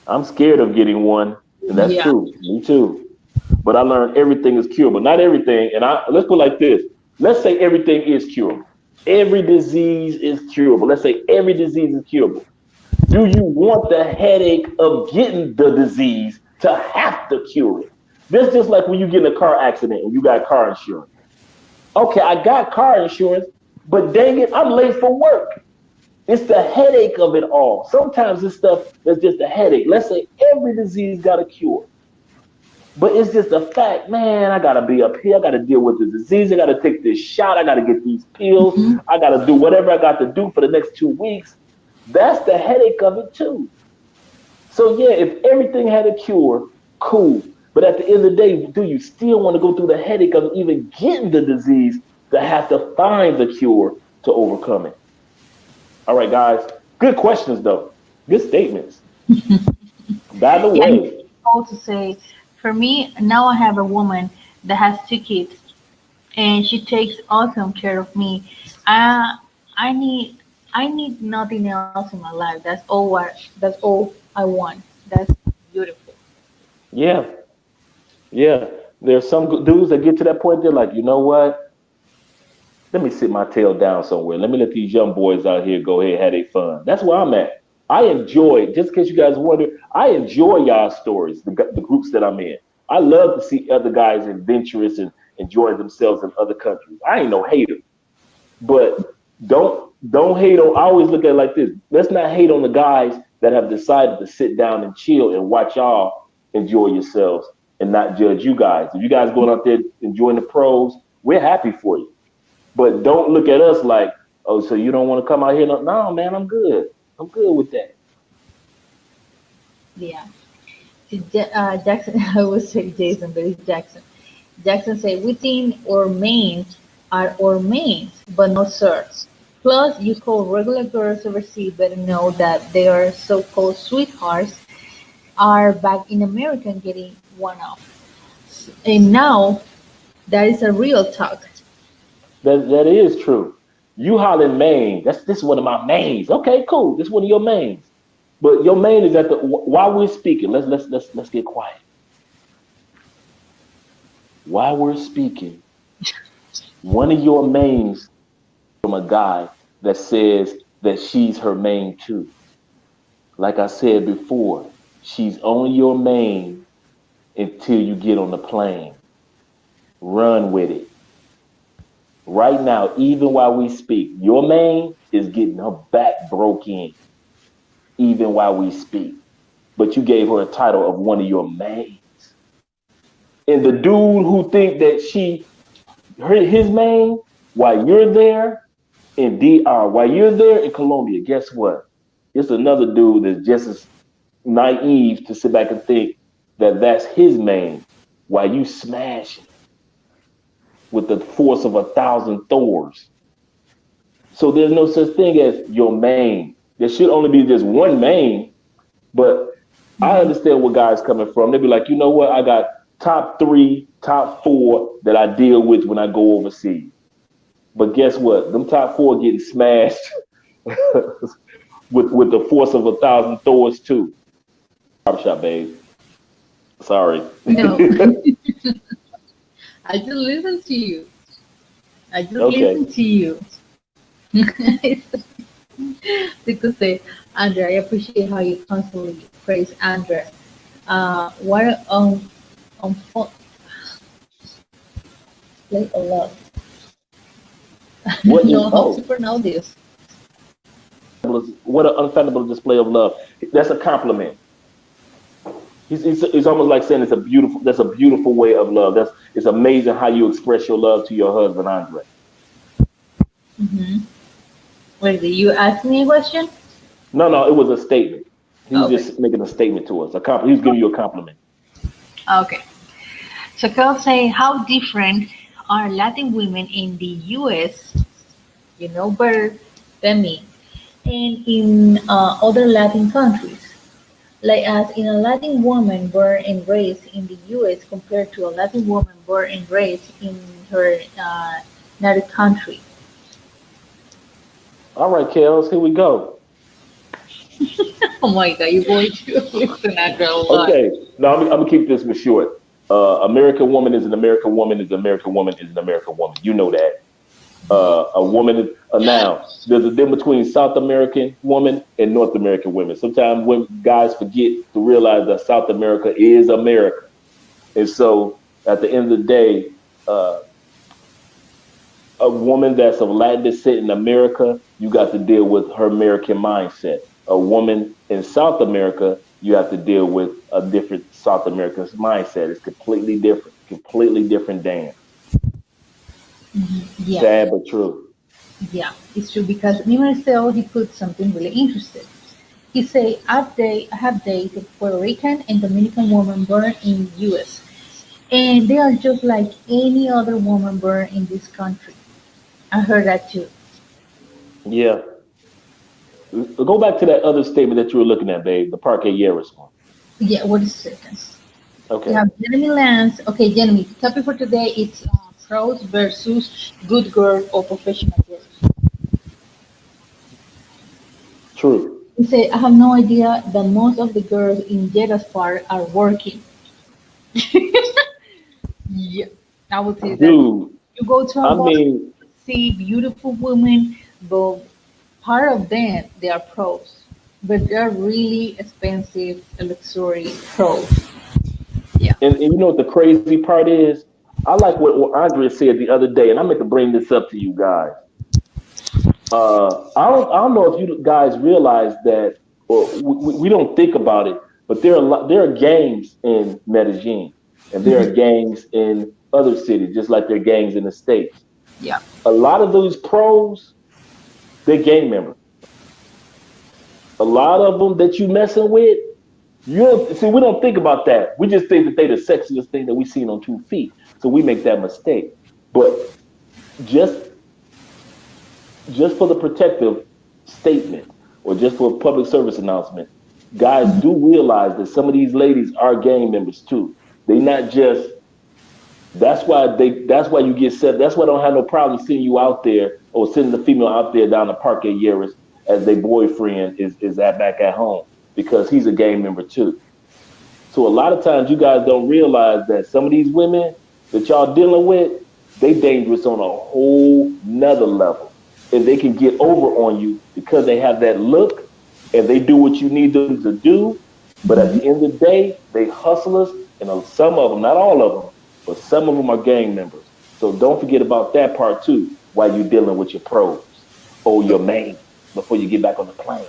I'm scared of getting one, and that's Yeah. true. Me too. But I learned everything is curable. Not everything, and let's put it like this. Let's say everything is curable. Every disease is curable. Let's say every disease is curable. Do you want the headache of getting the disease to have to cure it? That's just like when you get in a car accident and you got car insurance. Okay, I got car insurance, but dang it, I'm late for work. It's the headache of it all. Sometimes this stuff is just a headache. Let's say every disease got a cure, but it's just a fact, man. I gotta be up here. I gotta deal with the disease. I gotta take this shot. I gotta get these pills. Mhm. I gotta do whatever I got to do for the next 2 weeks. That's the headache of it too. So yeah, if everything had a cure, cool. But at the end of the day, do you still want to go through the headache of even getting the disease to have to find the cure to overcome it? All right, guys. Good questions though. Good statements. By the Yeah, I way, also say, for me, now I have a woman that has 2 kids, and she takes awesome care of me. I I need I need nothing else in my life. That's all I want. That's beautiful. yeah, yeah. There's some dudes that get to that point. They're like, you know what? Let me sit my tail down somewhere. Let me let these young boys out here go ahead and have their fun. That's where I'm at. I enjoy, just in case you guys wonder, I enjoy y'all stories, the groups that I'm in. I love to see other guys adventurous and enjoy themselves in other countries. I ain't no hater, but don't hate on. I always look at it like this. Let's not hate on the guys that have decided to sit down and chill and watch y'all enjoy yourselves and not judge you guys. If you guys going out there enjoying the pros, we're happy for you. But don't look at us like, oh, so you don't want to come out here? No, no, man, I'm good. I'm good with that. Yeah. Jackson, I would say Jason, but it's Jackson. Jackson said, we think our mains are our mains, but no sir. Plus, you call regular girls overseas better know that their so-called sweethearts are back in America and getting one off. And now that is a real talk. That is true. You hollering main. This is one of my mains. Okay, cool. This is one of your mains. But your main is at the while we're speaking. Let's get quiet. While we're speaking, one of your mains from a guy that says that she's her main too. Like I said before, she's only your main until you get on the plane. Run with it. Right now, even while we speak, your main is getting her back broke in, even while we speak. But you gave her a title of one of your mains. And the dude who think that his main, while you're there in DR, while you're there in Colombia, guess what? It's another dude that's just as naive to sit back and think that that's his main while you smashing with the force of 1,000 Thors. So there's no such thing as your main. There should only be just one main, but I Mhm. understand where guys coming from. They be like, you know what? I got top three, top four that I deal with when I go overseas. But guess what? Them top four getting smashed with the force of 1,000 Thors too. Barbershop, babe. Sorry. No, I just listen to you. I just Okay. listen to you. Because say, Andrea, I appreciate how you constantly praise Andrea. What fo- play a lot. What is No, how to oh pronounce this? what an unfathomable display of love. That's a compliment. It's almost like saying that's a beautiful way of love. It's amazing how you express your love to your husband, Andre. Hmm. Wait, did you ask me a question? No, it was a statement. He was Okay. just making a statement to us. He was giving you a compliment. Okay. So Carl say, how different are Latin women in the U.S., better than me, and in other Latin countries? Like as in a Latin woman born and raised in the U.S. compared to a Latin woman born and raised in her native country. All right, Kels, here we go. Oh my God, you're going to listen after a lot. Okay, now I'm gonna keep this one short. American woman is an American woman is an American woman is an American woman. You know that. A woman, now there's a difference between South American woman and North American women. Sometimes when guys forget to realize that South America is America, and so at the end of the day, uh, a woman that's of Latin descent in America, you got to deal with her American mindset. A woman in South America, you have to deal with a different South American mindset. It's completely different dance. Yeah, Sad but true. yeah, it's true because Marcel he put something really interesting. He say, I have dated Puerto Rican and Dominican women born in U.S. and they are just like any other woman born in this country. I heard that too. Yeah. Go back to that other statement that you were looking at, babe, the Parque Yeris one. Yeah, what is second? We Okay. have Jeremy Lance. Okay, Jeremy, the topic for today is pros versus good girl or professional girl. True. He said, I have no idea that most of the girls in Jeddah Park are working. Yeah, I would say that Dude, you go to a I bar, mean, see beautiful women, but part of them they are pros, but they're really expensive luxury pros. Yeah. and you know what the crazy part is? I like what Andrea said the other day, and I meant to bring this up to you guys. I don't know if you guys realize that, or we don't think about it, but there are gangs in Medellin, and there are gangs in other cities, just like there are gangs in the states. Yeah. A lot of those pros, they're gang members. A lot of them that you messing with, you don't see. We don't think about that. We just think that they the sexiest thing that we seen on 2 feet, so we make that mistake. But just just for the protective statement or just for a public service announcement, guys do realize that some of these ladies are gang members too. They not just that's why you get set. That's why I don't have no problem sending you out there or sending the female out there down the Parque Yeris as their boyfriend is at back at home because he's a gang member too. So a lot of times you guys don't realize that some of these women that y'all dealing with, they dangerous on a whole nother level. And they can get over on you because they have that look and they do what you need them to do. But at the end of the day, they hustlers and some of them, not all of them, but some of them are gang members. So don't forget about that part too while you're dealing with your pros or your main before you get back on the plane.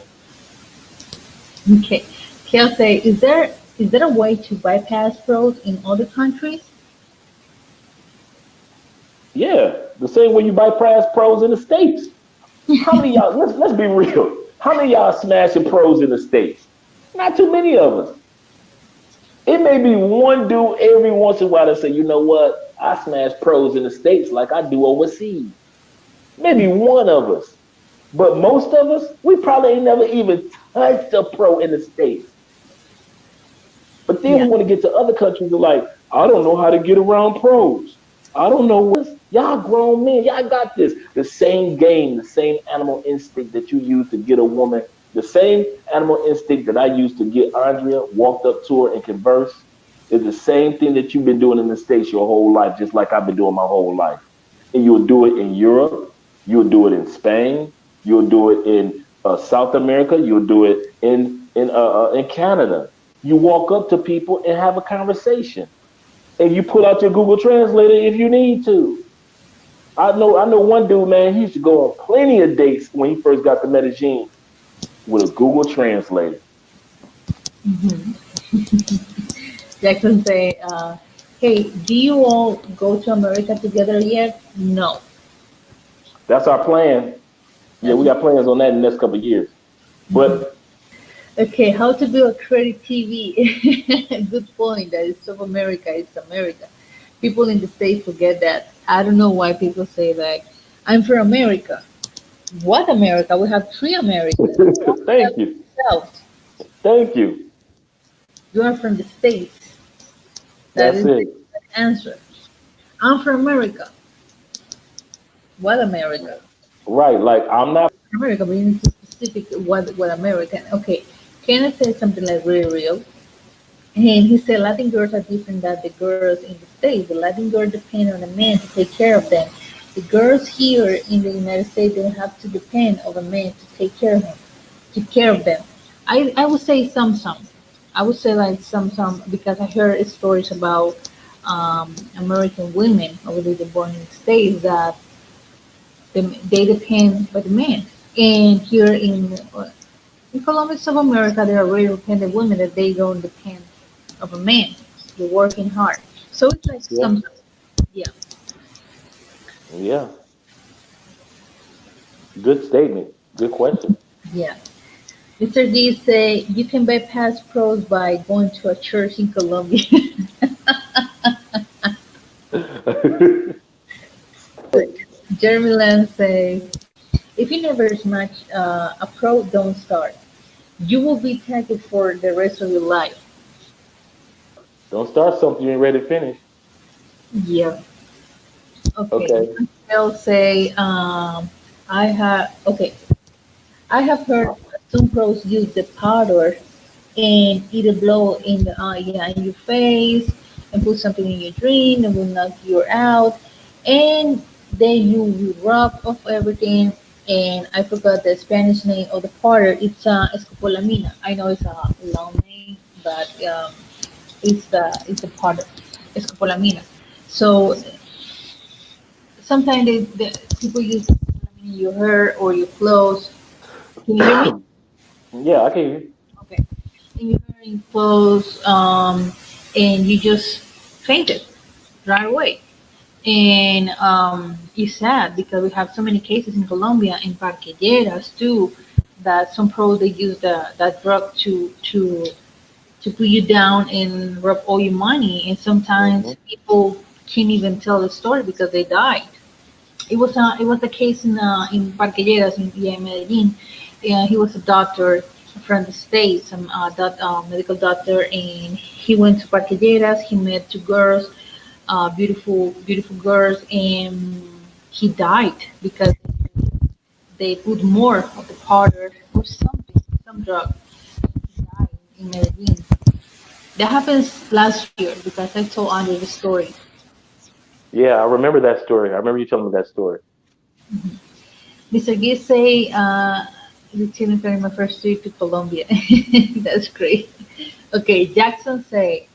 Okay. Kelsey, is there a way to bypass pros in other countries? Yeah, the same way you bypass pros in the States. How many of y'all, let's be real. How many of y'all smashing pros in the States? Not too many of us. It may be one dude every once in a while that say, you know what? I smash pros in the States like I do overseas. Maybe one of us. But most of us, we probably ain't never even touched a pro in the States. But then Yeah. we want to get to other countries and like, I don't know how to get around pros. I don't know what y'all grown men, y'all got this. The same game, the same animal instinct that you use to get a woman, the same animal instinct that I used to get Andrea, walked up to her and converse, is the same thing that you've been doing in the States your whole life, just like I've been doing my whole life. And you'll do it in Europe, you'll do it in Spain, you'll do it in South America, you'll do it in Canada. You walk up to people and have a conversation, and you pull out your Google Translator if you need to. I know one dude, man. He used to go on plenty of dates when he first got to Medellin with a Google Translator. Jackson say, hey, do you all go to America together yet? No. That's our plan. Yeah, we got plans on that in the next couple of years. But Okay, how to build a credit TV? Good point. That is South America. It's America. People in the States forget that. I don't know why people say like, I'm from America. What America? We have three Americas. Don't tell thank you, yourself. thank you. You are from the States. That That's is the it. answer. I'm from America. What America? Right. Like I'm not. America, but you need to specific what American. Okay, Kenneth said something like really real, and he said Latin girls are different than the girls in the States. The Latin girls depend on a man to take care of them. The girls here in the United States don't have to depend on a man to take care of them. I would say some. I would say like some because I heard stories about American women, I believe they're born in the States that They depend by the man. And here in Colombia, South America, there are very independent women that they don't depend of a man. They're working hard. So it's like Yeah. some, yeah, Yeah. Good statement. Good question. yeah. Mr. D say you can bypass pros by going to a church in Colombia. Jeremy Land says if you never smash a pro, don't start. You will be tagged for the rest of your life. Don't start something you ain't ready to finish. Yeah. Okay. Okay. They'll say, I have heard some pros use the powder and either blow in the yeah, in your face and put something in your drink and will knock you out. And then you will rub off everything. And I forgot the Spanish name of the powder. It's escopolamina. I know it's a long name, but it's the powder, escopolamina. So sometimes people use escopolamina in your hair or your clothes. Can you hear me? Yeah, I can hear you. Okay. And you're wearing clothes, and you just fainted right away. And it's sad because we have so many cases in Colombia in Parquilleras too, that some pros they use that drug to put you down and rub all your money, and sometimes Hmm. people can't even tell the story because they died. It was a case in Parquilleras in, yeah, in Medellin. Yeah, he was a doctor from the states, medical doctor, and he went to Parquilleras. He met two girls, beautiful girls, and he died because they put more of the powder or something, some drug. He died in Medellin. That happens last year because I told Andre the story. Yeah, I remember that story. I remember you telling me that story. Mr. Giz say, returning from my first trip to Colombia. That's great. Okay, Jackson say,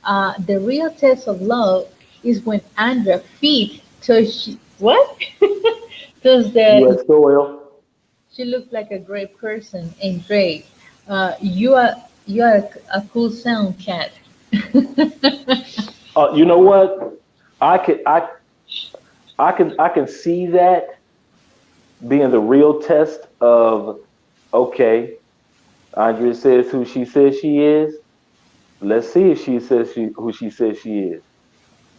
the real test of love is when Andrea feet touch what? Does that U.S. soil. she looked like a great person and great. You are a cool sound cat. You know what? I can I I can see that being the real test of okay. Andrea says who she says she is. Let's see if she says she who she says she is.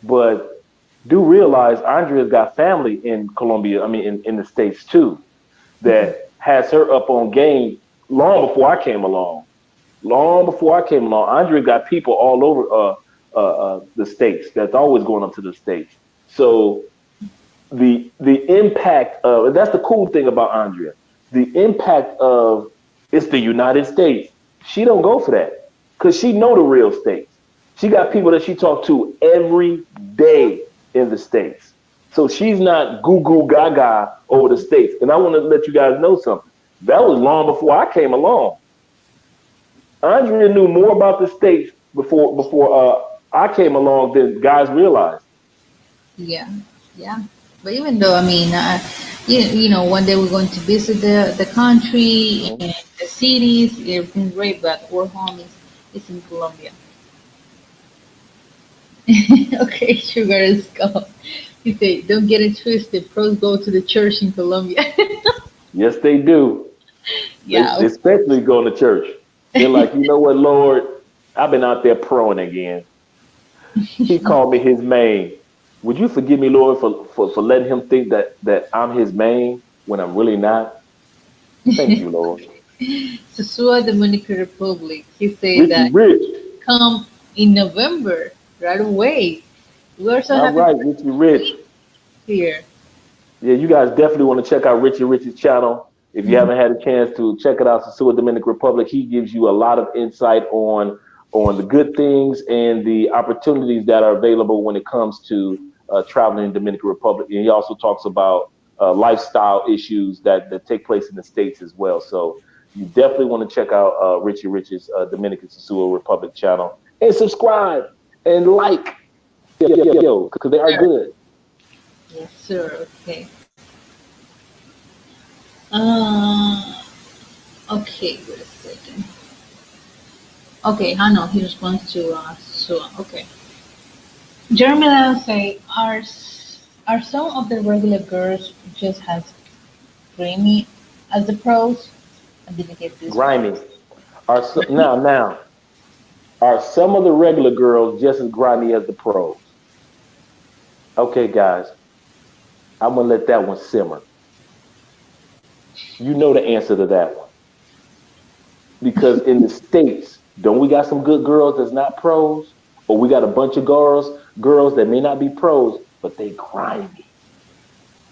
But do realize Andrea's got family in Colombia. I mean, in the states too, that has her up on game long before I came along. Long before I came along, Andrea got people all over the states. That's always going up to the states. So the impact of and that's the cool thing about Andrea. The impact of it's the United States. She don't go for that because she know the real states. She got people that she talk to every day in the states. So she's not goo goo gaga over the states. And I want to let you guys know something. That was long before I came along. Andrea knew more about the states before I came along than guys realized. Yeah, yeah. But even though, I mean, one day we're going to visit the country Mhm. and the cities, everything's great, but our home is in Colombia. Okay, sugar is gone. You say, don't get it twisted. Pros go to the church in Colombia. Yes, they do. They Yeah, of especially going to church. They're like, you know what, Lord, I've been out there proing again. He called me his main. Would you forgive me, Lord, for letting him think that I'm his main when I'm really not? Thank you, Lord. Sosua, Dominican Republic. He said Richie that Rich. come in November right away. We're so All happy right, for Richie Rich. here. Yeah, you guys definitely want to check out Richie Rich's channel. If you Mhm. haven't had a chance to check it out, Sasua Dominican Republic, he gives you a lot of insight on the good things and the opportunities that are available when it comes to traveling in Dominican Republic. And he also talks about lifestyle issues that take place in the states as well. So you definitely want to check out Richie Rich's Dominican Sasua Republic channel and subscribe and like, yo, because they are Sure. good. Yes, sir. Okay. Uh, okay, wait a second. Okay, I know he responds to Sua. Okay. Jeremy Lau say, are some of the regular girls just as creamy as the pros? I didn't get this part. Grimy. Now, are some of the regular girls just as grimy as the pros? Okay, guys, I'm gonna let that one simmer. You know the answer to that one because in the states, don't we got some good girls that's not pros, or we got a bunch of girls that may not be pros, but they grimy,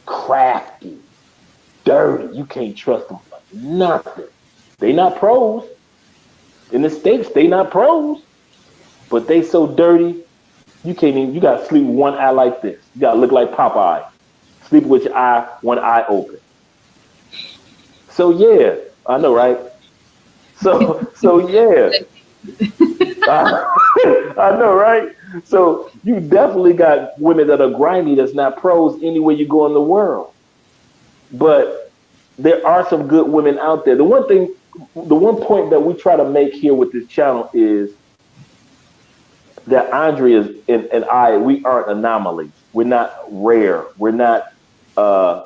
crafty, dirty. You can't trust them for nothing. They not pros in the states. They not pros, but they so dirty. You can't even. You got to sleep with one eye like this. You got to look like Popeye. Sleep with your one eye open. So yeah, I know, right? So yeah, I know, right? So you definitely got women that are grimy that's not pros anywhere you go in the world. But there are some good women out there. The one point that we try to make here with this channel is that Andrea and I, we aren't anomalies. We're not rare. We're not uh,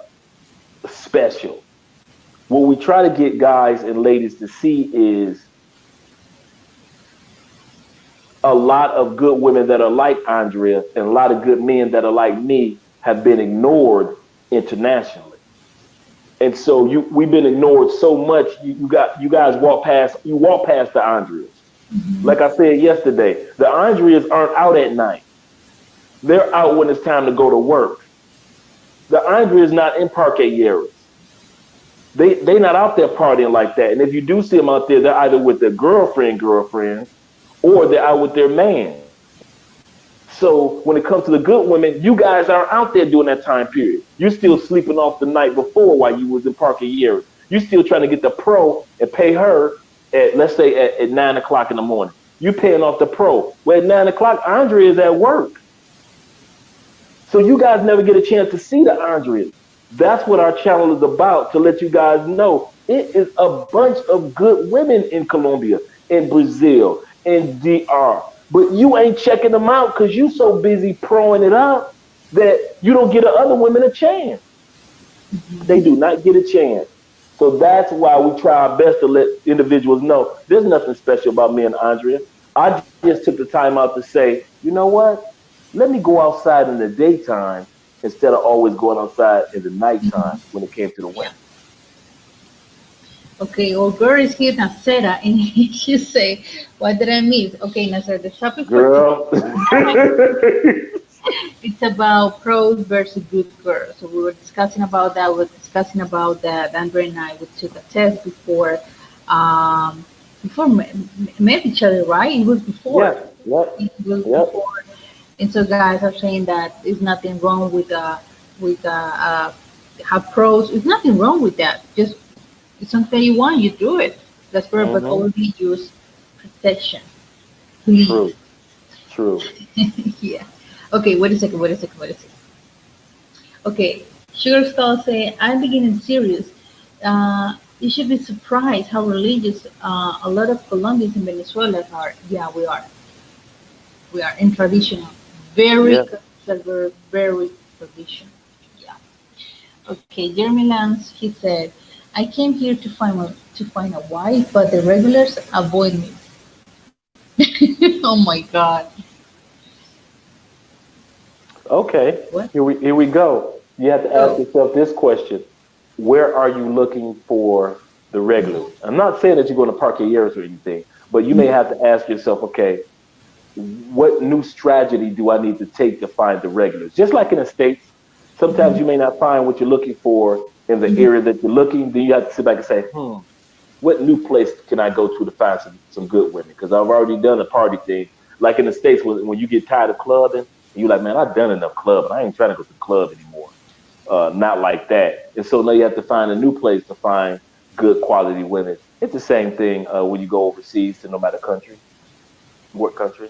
special. What we try to get guys and ladies to see is a lot of good women that are like Andrea and a lot of good men that are like me have been ignored internationally. And so we've been ignored so much. You guys walk past the Andreas. Like I said yesterday, the Andreas aren't out at night. They're out when it's time to go to work. The Andreas not in parquet areas. They not out there partying like that. And if you do see them out there, they're either with their girlfriends, or they're out with their man. So when it comes to the good women, you guys aren't out there during that time period. You're still sleeping off the night before while you was in parking years. You're still trying to get the pro and pay her at, let's say, at 9 o'clock in the morning. You're paying off the pro. Well, at 9 o'clock, Andrea is at work. So you guys never get a chance to see the Andreas. That's what our channel is about, to let you guys know it is a bunch of good women in Colombia, in Brazil, in DR. But you ain't checking them out because you so busy proing it out that you don't get the other women a chance. They do not get a chance. So that's why we try our best to let individuals know there's nothing special about me and Andrea. I just took the time out to say, you know what? Let me go outside in the daytime instead of always going outside in the nighttime when it came to the Yeah. women. Okay, our girl is here, Nacera, and she say, what did I miss? Okay, Nacera, the topic for today, Girl. it's about pros versus good girls. So we were discussing about that. We were discussing about that. Andre and I, we took a test um, before met each other, right? It was before. Yeah, yep, It was yep. before. And so guys are saying that there's nothing wrong with have pros. There's nothing wrong with that. Just it's something you want, you do it. That's where, but Hmm. only use protection, please. True, true. Yeah. Okay, wait a second, wait a second, wait a second. Okay, Sugar Skull say, I'm beginning serious. You should be surprised how religious a lot of Colombians and Venezuelans are. Yeah, we are. We are in traditional. Very Yeah. conservative, very traditional. Yeah. Okay, Jeremy Lance, he said, I came here to find a wife, but the regulars avoid me. Oh my God. Okay. What? Here we go. You have to ask Go. yourself this question: where are you looking for the regulars? I'm not saying that you're going to park your ears or anything, but you may have to ask yourself, okay, what new strategy do I need to take to find the regulars? Just like in the States, sometimes you may not find what you're looking for in the area that you're looking. Then you have to sit back and say, what new place can I go to find some good women? Because I've already done a party thing. Like in the States, when you get tired of clubbing, and you're like, man, I've done enough clubbing. I ain't trying to go to the club anymore. Not like that. And so now you have to find a new place to find good quality women. It's the same thing when you go overseas to no matter country, what country.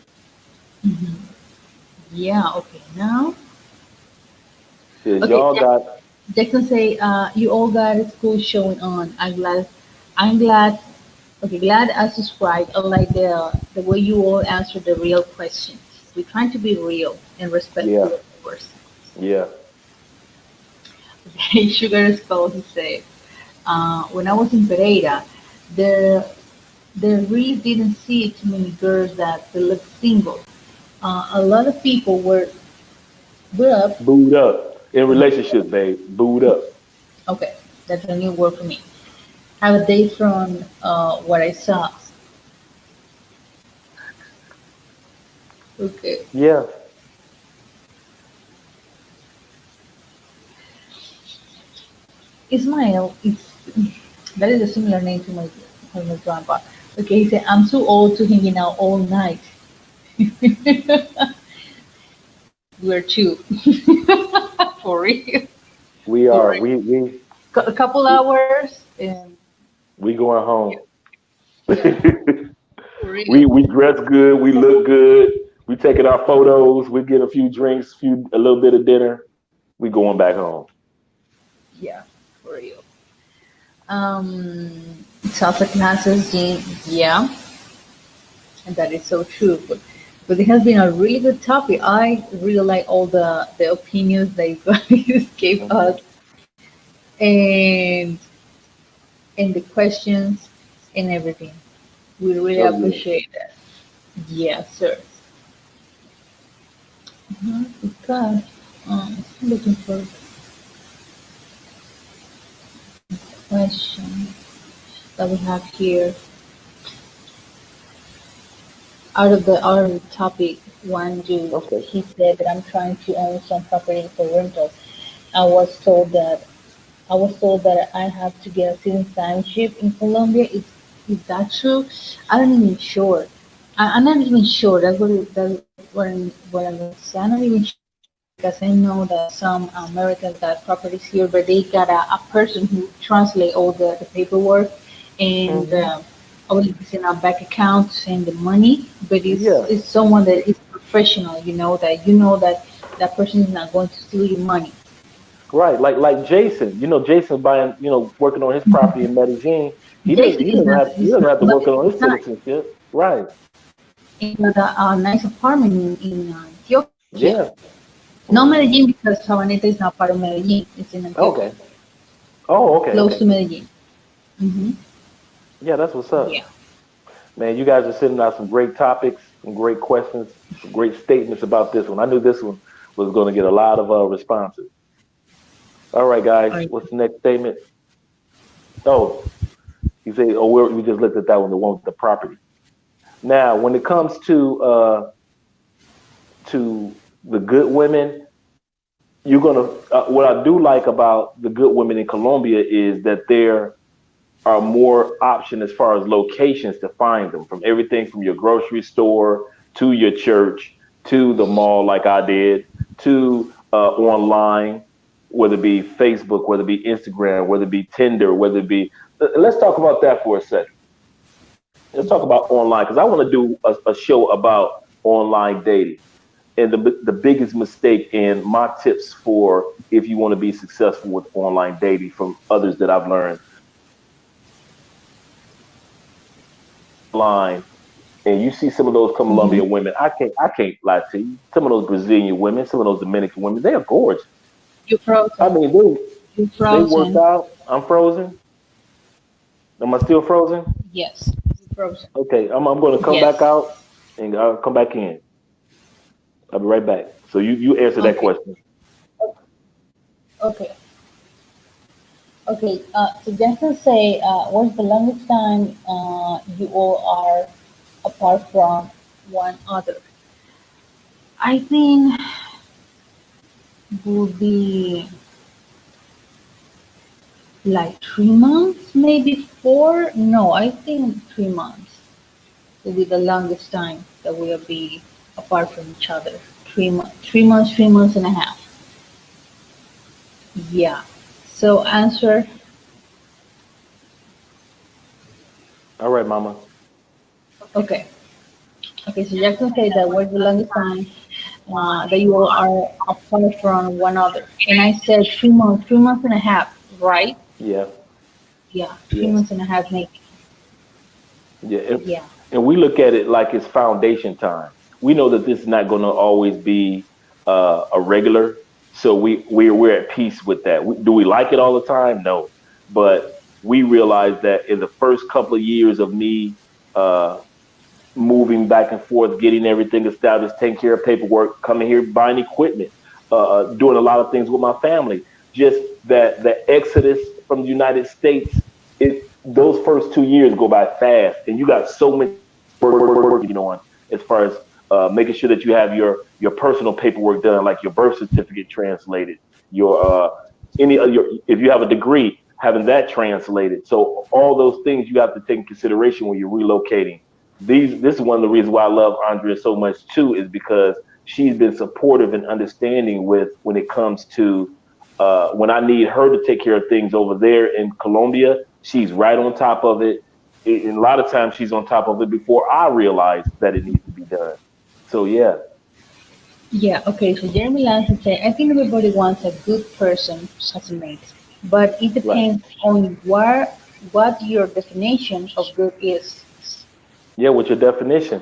Yeah, okay. Now, Yeah, okay, y'all got. Jackson say, you all got a school showing on. I'm glad, okay, glad I subscribed. I like the way you all answer the real questions. We're trying to be real and Yeah, respectful, of course. yeah. Okay, Sugar Skull, he said, when I was in Pereira, there, there really didn't see too many girls that they looked single. A lot of people were up. Booed up in relationships, babe. Booed up. Okay, that's a new word for me. Have a date from what I saw. Okay. Yeah, Ismail is that is a similar name to my grandpa. Okay, he said I'm too old to hanging out all night. We're two. For real. we For are. real. A couple We hours and we going home. for real. We dress good. We look good. We taking our photos. We get a few drinks, a little bit of dinner. We going back home. Yeah, for real. Salsa classes, yeah, and that is so true. But it has been a really good topic. I really like all the opinions that you guys gave Hmm. us, and and the questions and everything. We really Oh yeah. appreciate that. Yes, sir. Because looking for question that we have here out of the topic one dude Okay. he said that I'm trying to own some property for rental. I was told that I was told that I have to get a citizenship in Colombia. Is that true? I'm not even sure. I'm not even sure. What I'm gonna say. I'm not even sure because I know that some Americans got properties here, but they got a person who translate all the paperwork and Hmm. always in our bank accounts and the money. But Yeah. it's someone that is professional. You know that that person is not going to steal your money. Right. Like Jason. Jason buying. Working on his property in Medellin. He doesn't. Jason He doesn't have. He is doesn't not have to work on Colombian. his He's not. citizenship. Right. He got a nice apartment in Antioquia. Yeah. Not Hmm. Medellin because Sabaneta is not part of Medellin. It's in Antioquia, Okay. Oh. Okay. close Okay. to Medellin. Hmm. Yeah. That's what's up. Yeah. Man, you guys are sending out some great topics, some great questions, some great statements about this one. I knew this one was going to get a lot of responses. All right, guys, All right. what's the next statement? Oh, you say, oh, we just looked at that one, the one with the property. Now, when it comes to the good women, you're gonna. What I do like about the good women in Colombia is that there are more options as far as locations to find them, from everything from your grocery store to your church to the mall, like I did, to online, whether it be Facebook, whether it be Instagram, whether it be Tinder, whether it be. Let's talk about that for a second. Let's talk about online because I want to do a show about online dating and the biggest mistake and my tips for if you want to be successful with online dating from others that I've learned online. And you see some of those Hmm. Colombian women. I can't lie to you. Some of those Brazilian women, some of those Dominican women, they are gorgeous. You're I frozen. mean, You're they work frozen. out. I'm frozen. Am I still frozen? Yes. You're frozen. Okay, I'm going to come back Yes. out and I'll come back in. I'll be right back. So you answer that Okay. question. Okay. Okay. So just to say, what's the longest time you all are apart from one other? I think would be like 3 months, maybe four. No, I think 3 months will be the longest time that we'll be apart from each other. 3 months, 3 months, 3 months and a half. Yeah. So answer. All right, Mama. Okay. Okay. So Jackson said that was the longest time. that you all are apart from one another? And I said 3 months, 3 months and a half, right? Yeah, Yeah, three yeah, months and a half, maybe. yeah. Yeah, And we look at it like it's foundation time. We know that this is not going to always be a regular, so we're at peace with that. Do we like it all the time? No, but we realize that in the first couple of years of me uh, moving back and forth, getting everything established, taking care of paperwork, coming here, buying equipment, doing a lot of things with my family. Just that the exodus from the United States, those first 2 years go by fast, and you got so much working on as far as making sure that you have your personal paperwork done, like your birth certificate translated, your your if you have a degree, having that translated. So all those things you have to take in consideration when you're relocating. This is one of the reasons why I love Andrea so much too, is because she's been supportive and understanding with when it comes to when I need her to take care of things over there in Colombia. She's right on top of it. And a lot of times she's on top of it before I realize that it needs to be done. So yeah, yeah. Okay, so Jeremy Lance said, I think everybody wants a good person as a mate, but it right. depends on what your definition of good is. Yeah, with your definition.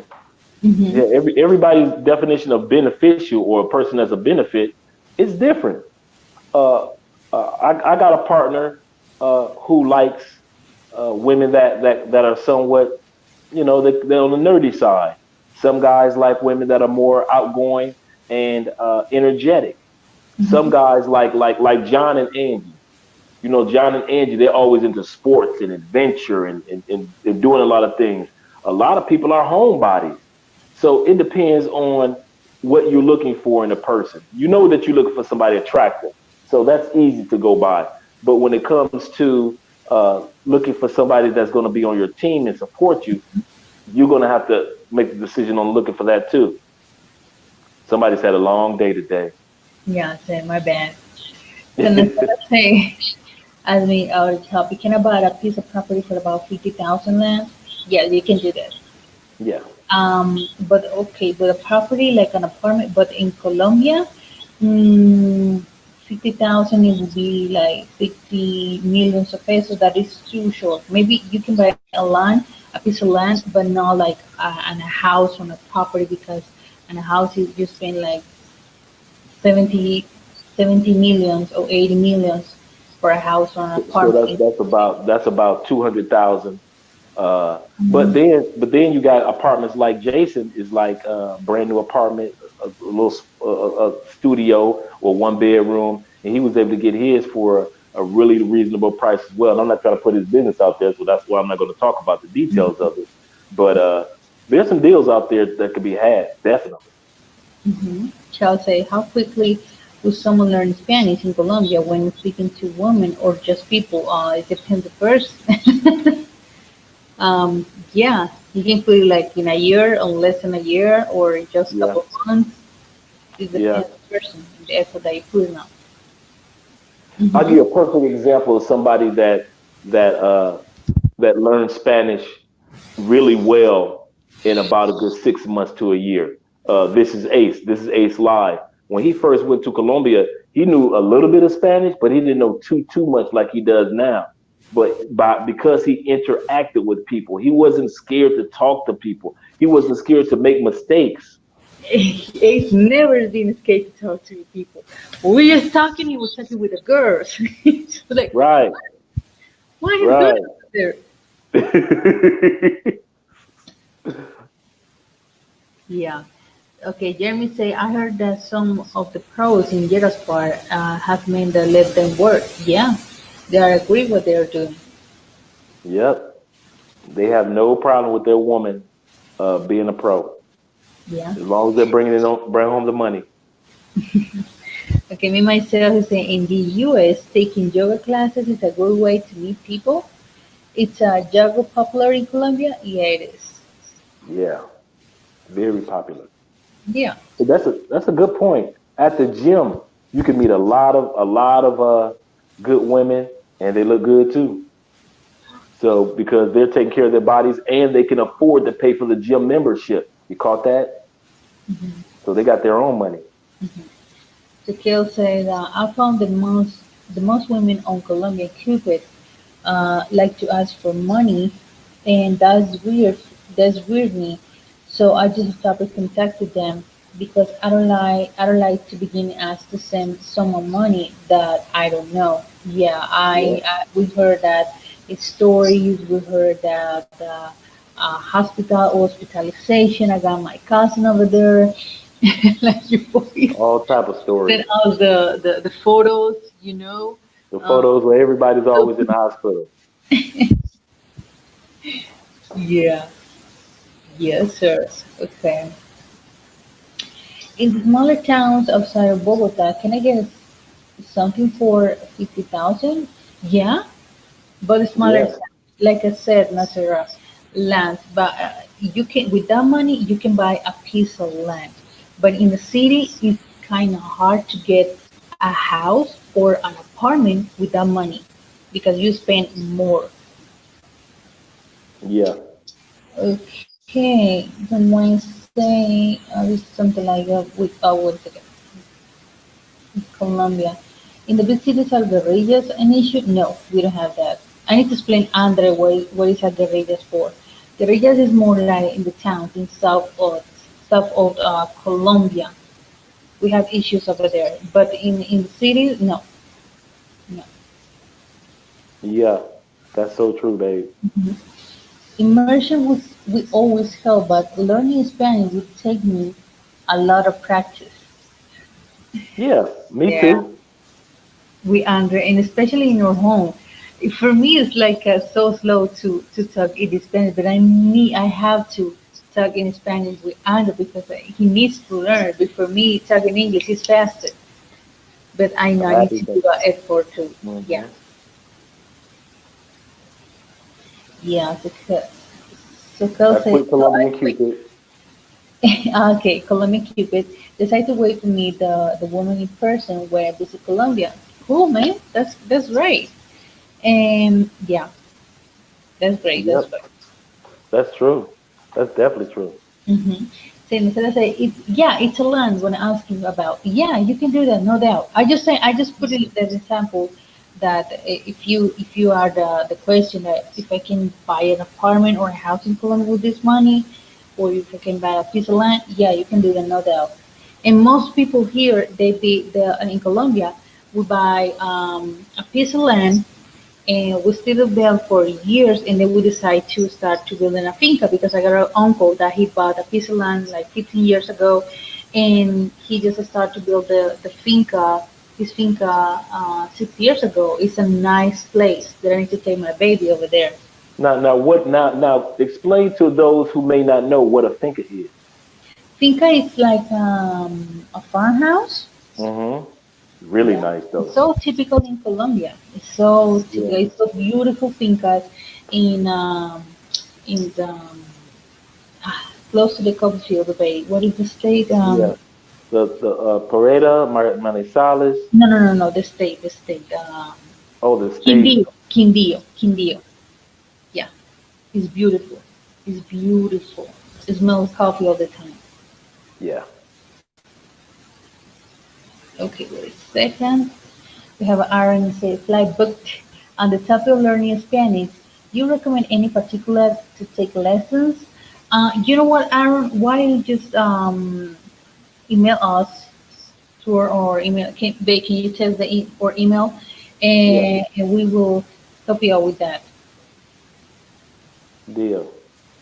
Mm-hmm. Yeah, everybody's definition of beneficial or a person as a benefit is different. Uh, I got a partner who likes women that are somewhat, they're on the nerdy side. Some guys like women that are more outgoing and energetic. Some guys like John and Angie. John and Angie, they're always into sports and adventure and doing a lot of things. A lot of people are homebodies. So it depends on what you're looking for in a person. You know that you're looking for somebody attractive. So that's easy to go by. But when it comes to looking for somebody that's going to be on your team and support you, you're going to have to make the decision on looking for that too. Somebody's had a long day today. Yeah, so my bad. So let's say, as we already topic, can I buy a piece of property for about 50,000 land? Yeah, you can do that. Yeah. But okay, but a property like an apartment, but in Colombia, mm, 50,000 it would be like 50 millions of pesos. That is too short. Maybe you can buy a piece of land, but not like on a house on a property because on a house you spend like 70, 70 millions or 80 millions for a house or an So apartment. that's about 200,000. But Mhm. then you got apartments like Jason is like a brand new apartment, a little studio or one bedroom, and he was able to get his for a really reasonable price as well. And I'm not trying to put his business out there, so that's why I'm not going to talk about the details of it. But there's some deals out there that could be had, definitely. Mm-hmm. Chelsea, how quickly would someone learn Spanish in Colombia when speaking to women or just people? It depends the person. Yeah, you can put it like in a year or less than a year or just a Yeah, couple of months. It yeah. depends the person and the effort that you put in. I'll give Mm-hmm. you a perfect example of somebody that uh, that learned Spanish really well in about a good 6 months to a year. This is Ace. This is Ace Live. When he first went to Colombia, he knew a little bit of Spanish, but he didn't know too much like he does now. But because he interacted with people, he wasn't scared to talk to people. He wasn't scared to make mistakes. It's never been scared to talk to people. When we just talking, he was talking with the girls. It's like, Right, why is girls right. there? Yeah. Okay, Jeremy say, I heard that some of the pros in Jiraspar have men that let them work. Yeah, they are agree what they are doing. Yep. They have no problem with their woman being a pro, Yeah. as long as they're bring home the money. Okay, me myself is saying in the US, taking yoga classes is a good way to meet people. It's a yoga popular in Colombia. Yeah, it is. Yeah, very popular. Yeah. So that's a good point. At the gym, you can meet a lot of good women, and they look good too. So because they're taking care of their bodies and they can afford to pay for the gym membership. You caught that? Mhm. So they got their own money. Mhm. So Kel said, I found the most women on Colombian Cupid like to ask for money, and that's weird. That's weird me. So I just stopped contacting them because I don't like to begin ask to send someone money that I don't know. Yeah, Yeah. we heard that it's stories. We heard that hospitalization. I got my cousin over there, like your boys. All type of Then stories. all the photos, you know. The Um, photos where everybody's so always in the hospital. yeah. Yes, sir. Okay. In the smaller towns outside of Bogota, can I get something for 50,000? Yeah, but the smaller, Yeah. towns, like I said, Nasira, land. But you can, with that money, you can buy a piece of land. But in the city, it's kind of hard to get a house or an apartment with that money because you spend more. Yeah. Okay, then Wednesday, this is something like with one second. Colombia. In the big cities are guerrillas an issue? No, we don't have that. I need to explain Andre what is a guerrillas for. Guerrillas is more like in the towns in south of Colombia. We have issues over there, but in the cities, no, no. Yeah. That's so true, babe. Mhm. Immersion would always help, but learning Spanish would take me a lot of practice. Yeah. Me Yeah. too. We Andre, and especially in your home. For me, it's like so slow to talk in Spanish, but I have to talk in Spanish with Andre because he needs to learn. But for me, talking English is faster. But I know I'm I need happy to for do that effort too. Yeah, hmm yeah. So Kel That's says, with so I Colombian wait. Cupid. Okay, Colombian Cupid decided to wait to meet the woman in person when I visit Colombia. Cool, man. That's great. And yeah, that's great. That's Yep. great. That's true. That's definitely true. Mm-hmm. So instead of say yeah, it's a land when asking about, yeah, you can do that, no doubt. I just put it as example that if you are the question that if I can buy an apartment or a house in Colombia with this money, or if I can buy a piece of land, yeah, you can do that, no doubt. And most people here, they be the in Colombia, we buy a piece of land and we stayed there for years and then we decided to start to building a finca because I got an uncle that he bought a piece of land like 15 years ago and he just started to build the finca his finca 6 years ago. It's a nice place that I need to take my baby over there. Now explain to those who may not know what a finca is. Finca is like a farmhouse. Mm-hmm. Really Yeah, nice it's though. so typical in Colombia. It's so typical. Yeah. It's so beautiful fincas in the close to the coffee field bay. What is the state? Yeah. The Pareda, Manizales. No. The state. The state. Oh, the state. Quindío. Quindío. Quindío. Yeah, it's beautiful. It's beautiful. It smells coffee all the time. Yeah. Okay, wait a second. We have Aaron say flight booked. On the topic of learning Spanish, you recommend any particular to take lessons? You know what, Aaron? Why don't you just email us to our email? Can you tell or email, Yeah. and we will help you out with that. Deal.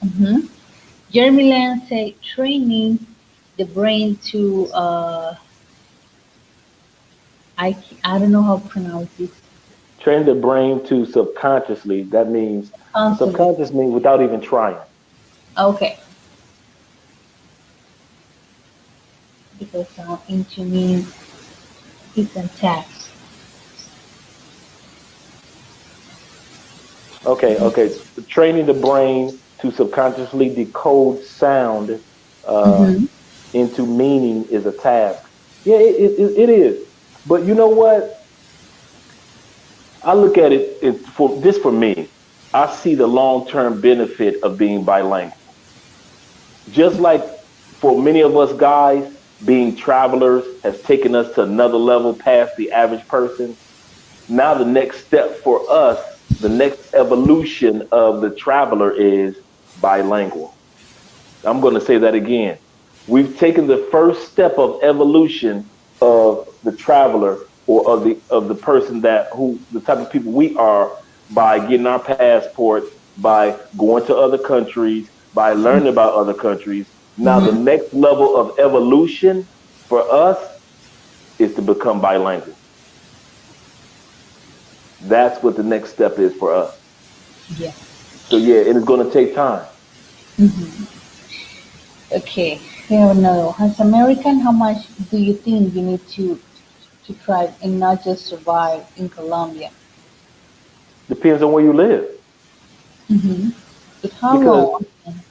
hmm Jeremy Land say training the brain to I don't know how to pronounce this. Train the brain to subconsciously. That means Constantly. subconscious means without even trying. Okay, because into means it's a tax. Okay. Okay. Training the brain to subconsciously decode sound uh, Mm-hmm. into meaning is a task. Yeah, it is. But you know what? I look at it for this for me. I see the long term benefit of being bilingual. Just like for many of us guys, being travelers has taken us to another level past the average person. Now the next step for us, the next evolution of the traveler is bilingual. I'm going to say that again. We've taken the first step of evolution of the traveler or of the person that who the type of people we are by getting our passports, by going to other countries, by learning about other countries. Now the Mm-hmm. next level of evolution for us is to become bilingual. That's what the next step is for us. Yeah. So yeah, and it's going to take time. Mm-hmm. Okay. We have another. As American, how much do you think you need to thrive and not just survive in Colombia? Depends on where you live Mm-hmm. But how because long?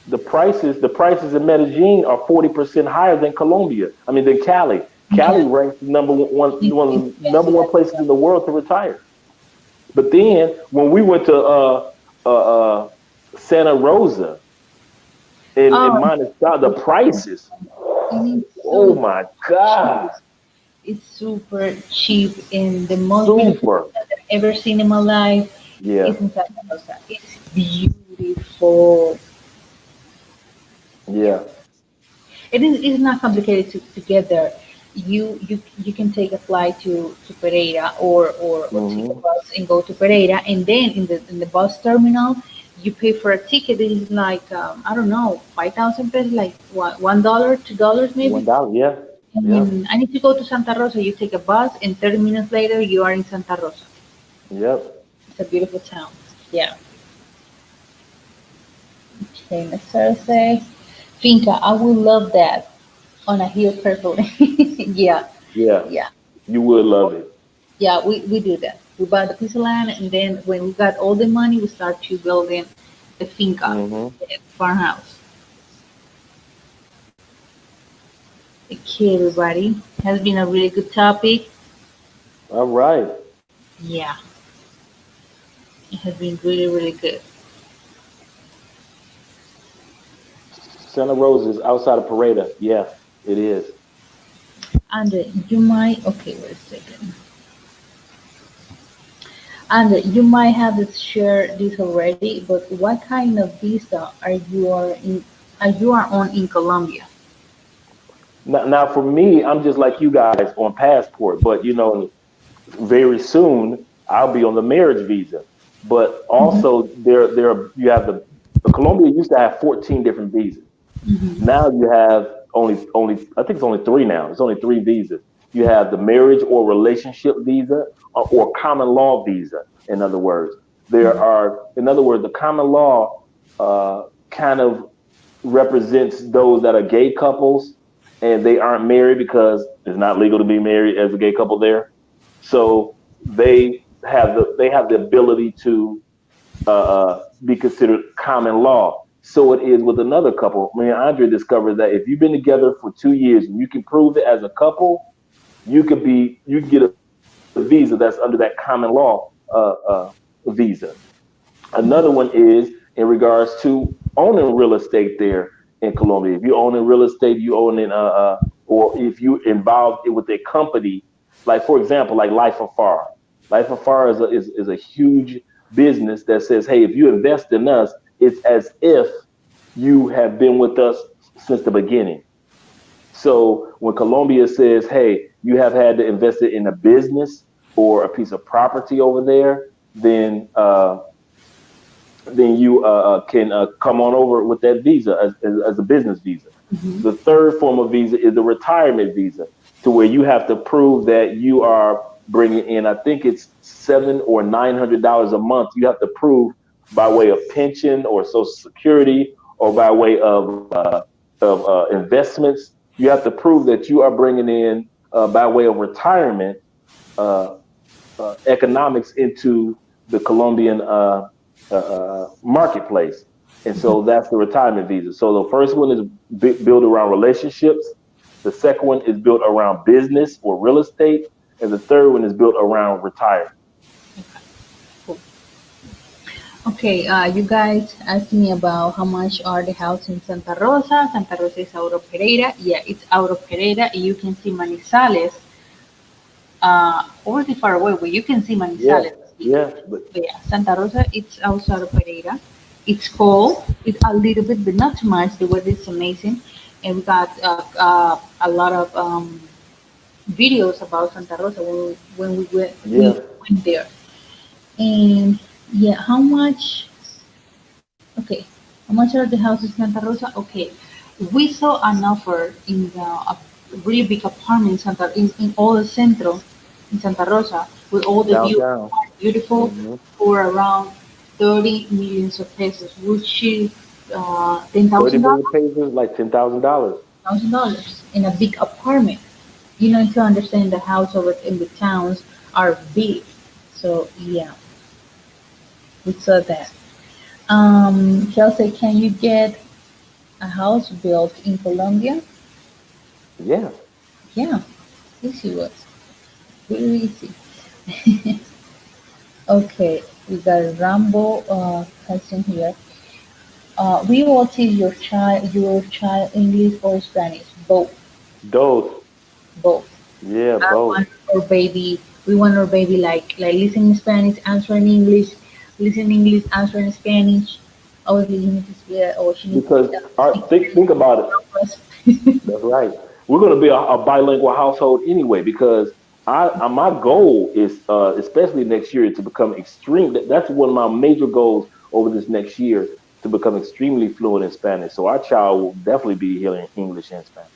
the prices in Medellin are 40% higher than Colombia. I mean than Cali. Cali Yeah. ranks one of It's the number expensive. one places in the world to retire. But then when we went to uh, uh, Santa Rosa in Oh, Montestar, the prices, it's oh super my cheap. God, It's super cheap and the most beautiful super. thing that I've ever seen in my life Yeah, is in Santa Rosa. It's beautiful. Yeah. yeah. It's not complicated to get there. You can take a flight to Pereira or take a Hmm. bus and go to Pereira and then in the bus terminal you pay for a ticket. It is like I don't know, 5,000 pesos, like what, $1, $2 maybe. $1. Yeah, yeah, And I need to go to Santa Rosa. You take a bus, and 30 minutes later, you are in Santa Rosa. yep. It's a beautiful town. Yeah. Okay, next Thursday. Finca, I would love that on a hill perfectly. Yeah, Yeah, yeah, you would love it. yeah. We do that. We buy the piece of land, and then when we got all the money, we start to building the finca, Hmm. the farmhouse. Okay, everybody. Has been a really good topic. All right. Yeah, it has been really, really good. Santa Rosa is outside of Parada. Yes, it is. And you might, okay, wait a second. And you might have shared this already, but what kind of visa are you are on in Colombia? Now, for me, I'm just like you guys on passport, but very soon I'll be on the marriage visa. But Hmm. also you have the Colombia used to have 14 different visas. Hmm. Now you have only I think it's only three now. It's only three visas. You have the marriage or relationship visa or common law visa. In other words, in other words, the common law kind of represents those that are gay couples and they aren't married because it's not legal to be married as a gay couple there. So they have the ability to be considered common law. So it is with another couple. Me and Andre discovered that if you've been together for 2 years and you can prove it as a couple, you can get a visa that's under that common law visa. Another one is in regards to owning real estate there in Colombia. If you own in real estate, you own in or if you involved with a company, like for example, like Life Afar. Life Afar is a huge business that says, hey, if you invest in us, it's as if you have been with us since the beginning. So when Colombia says, hey, you have had to invest it in a business or a piece of property over there, then you can come on over with that visa as a business visa. Hmm. The third form of visa is the retirement visa, to where you have to prove that you are bringing in, I think it's $700 or $900 a month. You have to prove by way of pension or Social Security or by way of investments. You have to prove that you are bringing in by way of retirement uh, economics into the Colombian marketplace. And so that's the retirement visa. So the first one is built around relationships. The second one is built around business or real estate. And the third one is built around retirement. Cool. Okay, you guys asked me about how much are the houses in Santa Rosa. Santa Rosa is out of Pereira. Yeah, it's out of Pereira. You can see Manizales already far away, but you can see Yeah, Manizales. yeah, but But yeah, Santa Rosa, it's outside of Pereira. It's cold. It's a little bit, but not too much. The weather is amazing. And we got a lot of videos about Santa Rosa we yeah, went there. And yeah, how much? Okay, how much are the houses in Santa Rosa? Okay, we saw an offer in a really big apartment in in all the centro in Santa Rosa with all the views, downtown. beautiful, Hmm. for around 30 millions of pesos, which is ten 30 thousand million dollars, pages, like $10,000. $1,000 in a big apartment. You know, to understand the house over in the towns are big. So yeah, we saw that. Chelsea, can you get a house built in Colombia? Yeah, Yeah, easy was. Very easy. Okay, we got Rambo question here. We will teach your child English or Spanish? Both. those. Both. Yeah, I both. want our baby. We want our baby like listen in Spanish, answer in English, listen in English, answer in Spanish. Obviously, you need to speak, or she needs Because to speak think Spanish about it. to help us. That's right. We're going to be a bilingual household anyway because my goal is, especially next year, to become extreme. That's one of my major goals over this next year, to become extremely fluent in Spanish. So our child will definitely be hearing English and Spanish.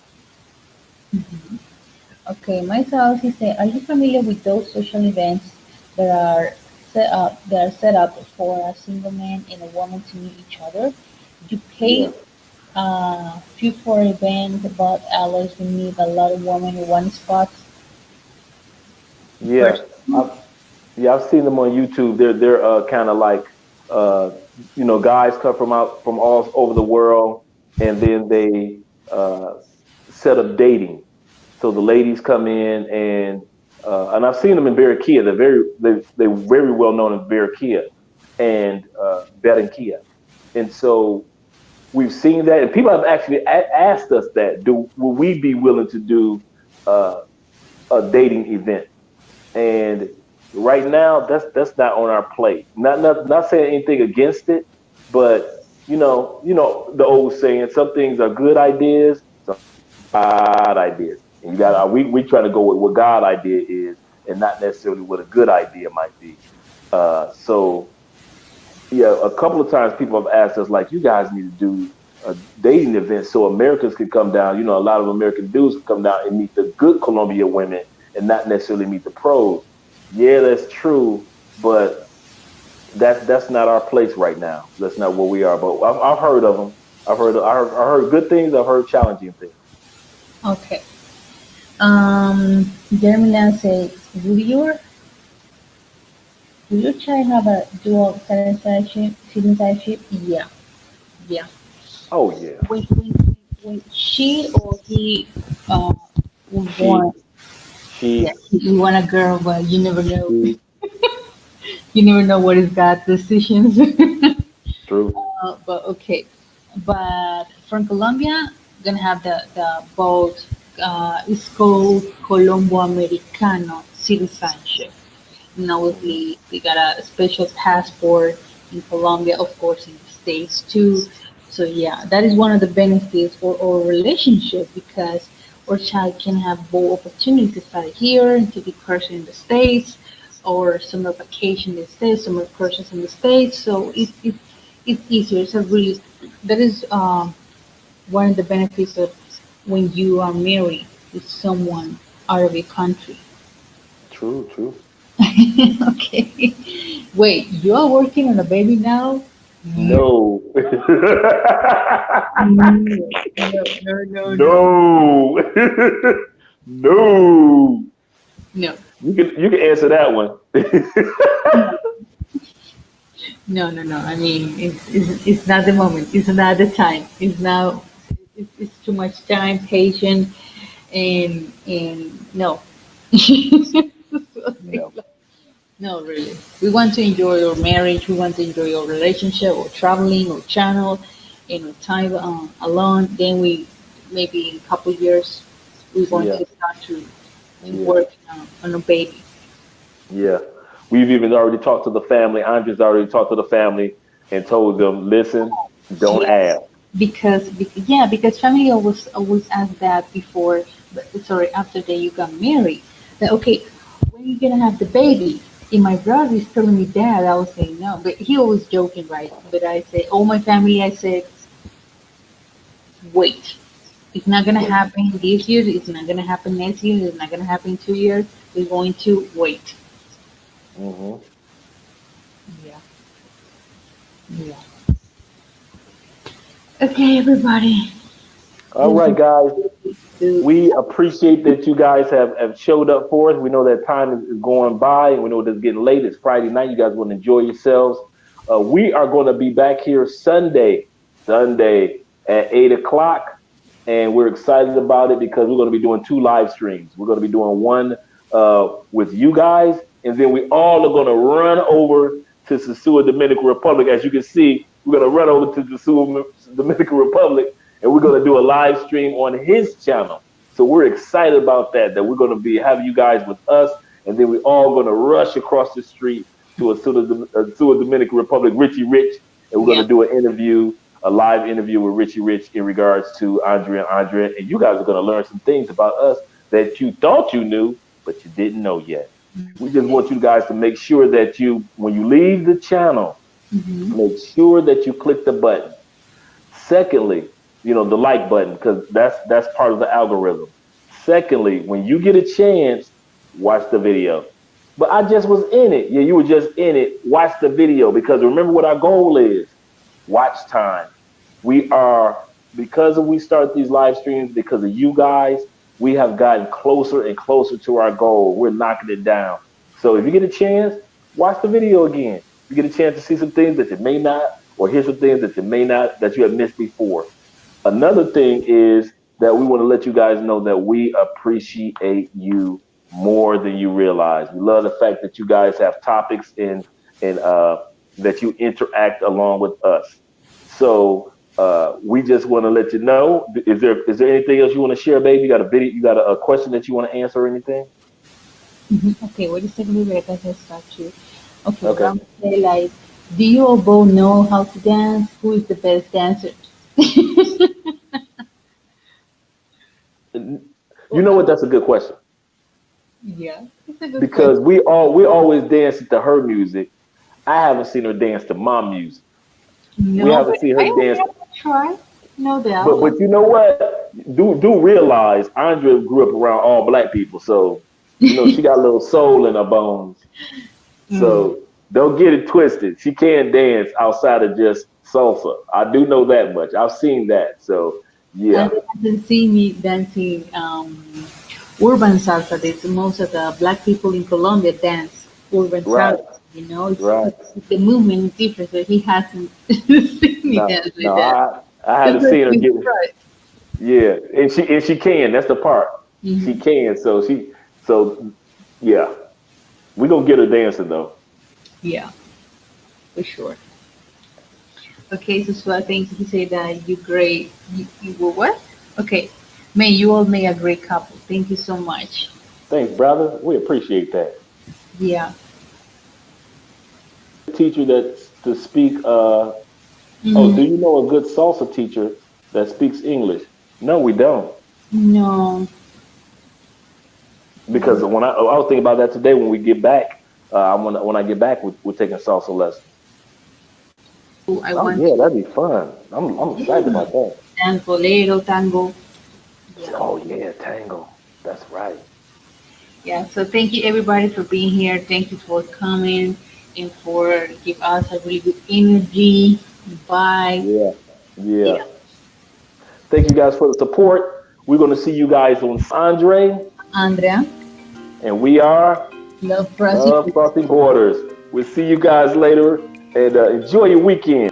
Okay, myself, he said, are you familiar with those social events that are set up for a single man and a woman to meet each other? You Yeah, pay few for event, but others we meet a lot of women in one spot. yeah. First, Yeah, I've seen them on YouTube. They're kind of like, uh, guys come from all over the world, and then they uh, set up dating. So the ladies come in, and I've seen them in Barranquilla. They're very well known in Barranquilla and Barranquilla, and so we've seen that, and people have actually asked us that, do will we be willing to do uh, a dating event? And right now, that's not on our plate. Not saying anything against it, but the old saying: some things are good ideas, some bad ideas, and you got we try to go with what God idea is, and not necessarily what a good idea might be. So yeah, a couple of times people have asked us, like, you guys need to do a dating event so Americans can come down. A lot of American dudes can come down and meet the good Colombian women and not necessarily meet the pros. Yeah, that's true, but that's not our place right now. That's not where we are. But I've heard of them. I heard good things. I've heard challenging things. okay. Jeremiah says, will your child have a dual citizenship? Yeah, yeah. Oh yeah, When she or he uh, was she, born, yeah, she, you want a girl, but you never know. she. You never know what is God's decisions. True. But okay, but from Colombia, gonna have the boat. It's called Colombo Americano citizenship. Now Hmm. we got a special passport in Colombia, of course, in the States too. So yeah, that is one of the benefits for our relationship because our child can have both opportunities to study here and to be person in the States, or summer vacation in the States, summer courses in the States. So it's easier. It's a really that is one of the benefits of when you are married with someone out of your country. True. True. Okay. Wait, you are working on a baby now? No, No. no, no, no, no, no, No. No. no, You can answer that one. no, no, no. I mean, it's not the moment. It's not the time. It's now. It's too much time, patience, and no. No. No, really. We want to enjoy our marriage. We want to enjoy our relationship, or traveling, or channel, time alone. Then we maybe in a couple years we're going Yeah, to start to yeah, work on a baby. yeah. We've even already talked to the family. Andre's already talked to the family and told them, listen, don't Yes, ask. because family always ask that before, but sorry, after that you got married. That okay, when are you gonna have the baby? And my brother is telling me that I was saying no, but he always joking, right? But I say, all my family, I said, wait, it's not gonna Wait. happen this year. It's not gonna happen next year. It's not gonna happen in 2 years. We're going to wait. Hmm. Yeah, yeah. Okay, everybody. All This right, guys. is We appreciate that you guys have showed up for us. We know that time is going by, and we know that it's getting late. It's Friday night. You guys want to enjoy yourselves. We are going to be back here Sunday at 8 o'clock, and we're excited about it because we're going to be doing two live streams. We're going to be doing one with you guys, and then we all are going to run over to Sasua, Dominican Republic. As you can see, we're going to run over to Sasua, Dominican Republic, and we're going to do a live stream on his channel. So we're excited about that we're going to be having you guys with us, and then we're all going to rush across the street to Sasua, Dominican Republic, Richie Rich, and we're going yeah. to do an interview, a live interview with Richie Rich in regards to Andrea, and you guys are going to learn some things about us that you thought you knew, but you didn't know yet. We just want you guys to make sure that when you leave the channel, Mm-hmm. make sure that you click the button. Secondly, the like button, because that's part of the algorithm. Secondly, when you get a chance, watch the video. But I just was in it. Yeah, you were just in it. Watch the video, because remember what our goal is. Watch time. We are, because we start these live streams, because of you guys, we have gotten closer and closer to our goal. We're knocking it down. So if you get a chance, watch the video again. You get a chance to see some things that you may not, or hear some things that you may not, that you have missed before. Another thing is that we want to let you guys know that we appreciate you more than you realize. We love the fact that you guys have topics and that you interact along with us. So we just want to let you know. Is there anything else you want to share, baby? You got a video? You got a question that you want to answer or anything? Okay, wait a second, Rebecca, I can start you. Okay, Okay. I'm gonna say like, do you all both know how to dance? Who is the best dancer? You know what? That's a good question, Yeah, it's a good question. because we always dance to her music. I haven't seen her dance to my music. We No, haven't but seen her I will dance. have to try. No But doubt. but you know what? Do realize Andrea grew up around all black people, so she got a little soul in her bones. Mm. So don't get it twisted. She can dance outside of just salsa. I do know that much. I've seen that. So yeah, And they haven't seen me dancing urban salsa. This most of the black people in Colombia dance urban right, salsa. right. The movement is different, so he hasn't seen me No, dance like no, that. I Just haven't like seen her me get. surprised. Yeah, and she can. That's the part. She Hmm. can. So yeah, we gonna get her dancing though. Yeah, for sure. Okay, so I think he said that you great. You were what? Okay, man, you all made a great couple. Thank you so much. Thanks, brother. We appreciate that. Yeah. Teacher that's to speak. Oh, Mm, do you know a good salsa teacher that speaks English? No, we don't. no. Because I was thinking about that today when we get back. When I get back, we're taking salsa lessons. I Oh want yeah, to. that'd be fun. I'm excited Yeah. about that. And bolero, tango. Yeah. Oh yeah, tango. That's right. Yeah. So thank you everybody for being here. Thank you for coming and for give us a really good energy. Bye. Yeah, yeah. Yeah. Thank you guys for the support. We're gonna see you guys on Andre, Andrea, and we are love crossing. Love Crossing Borders. We'll see you guys later, and enjoy your weekend.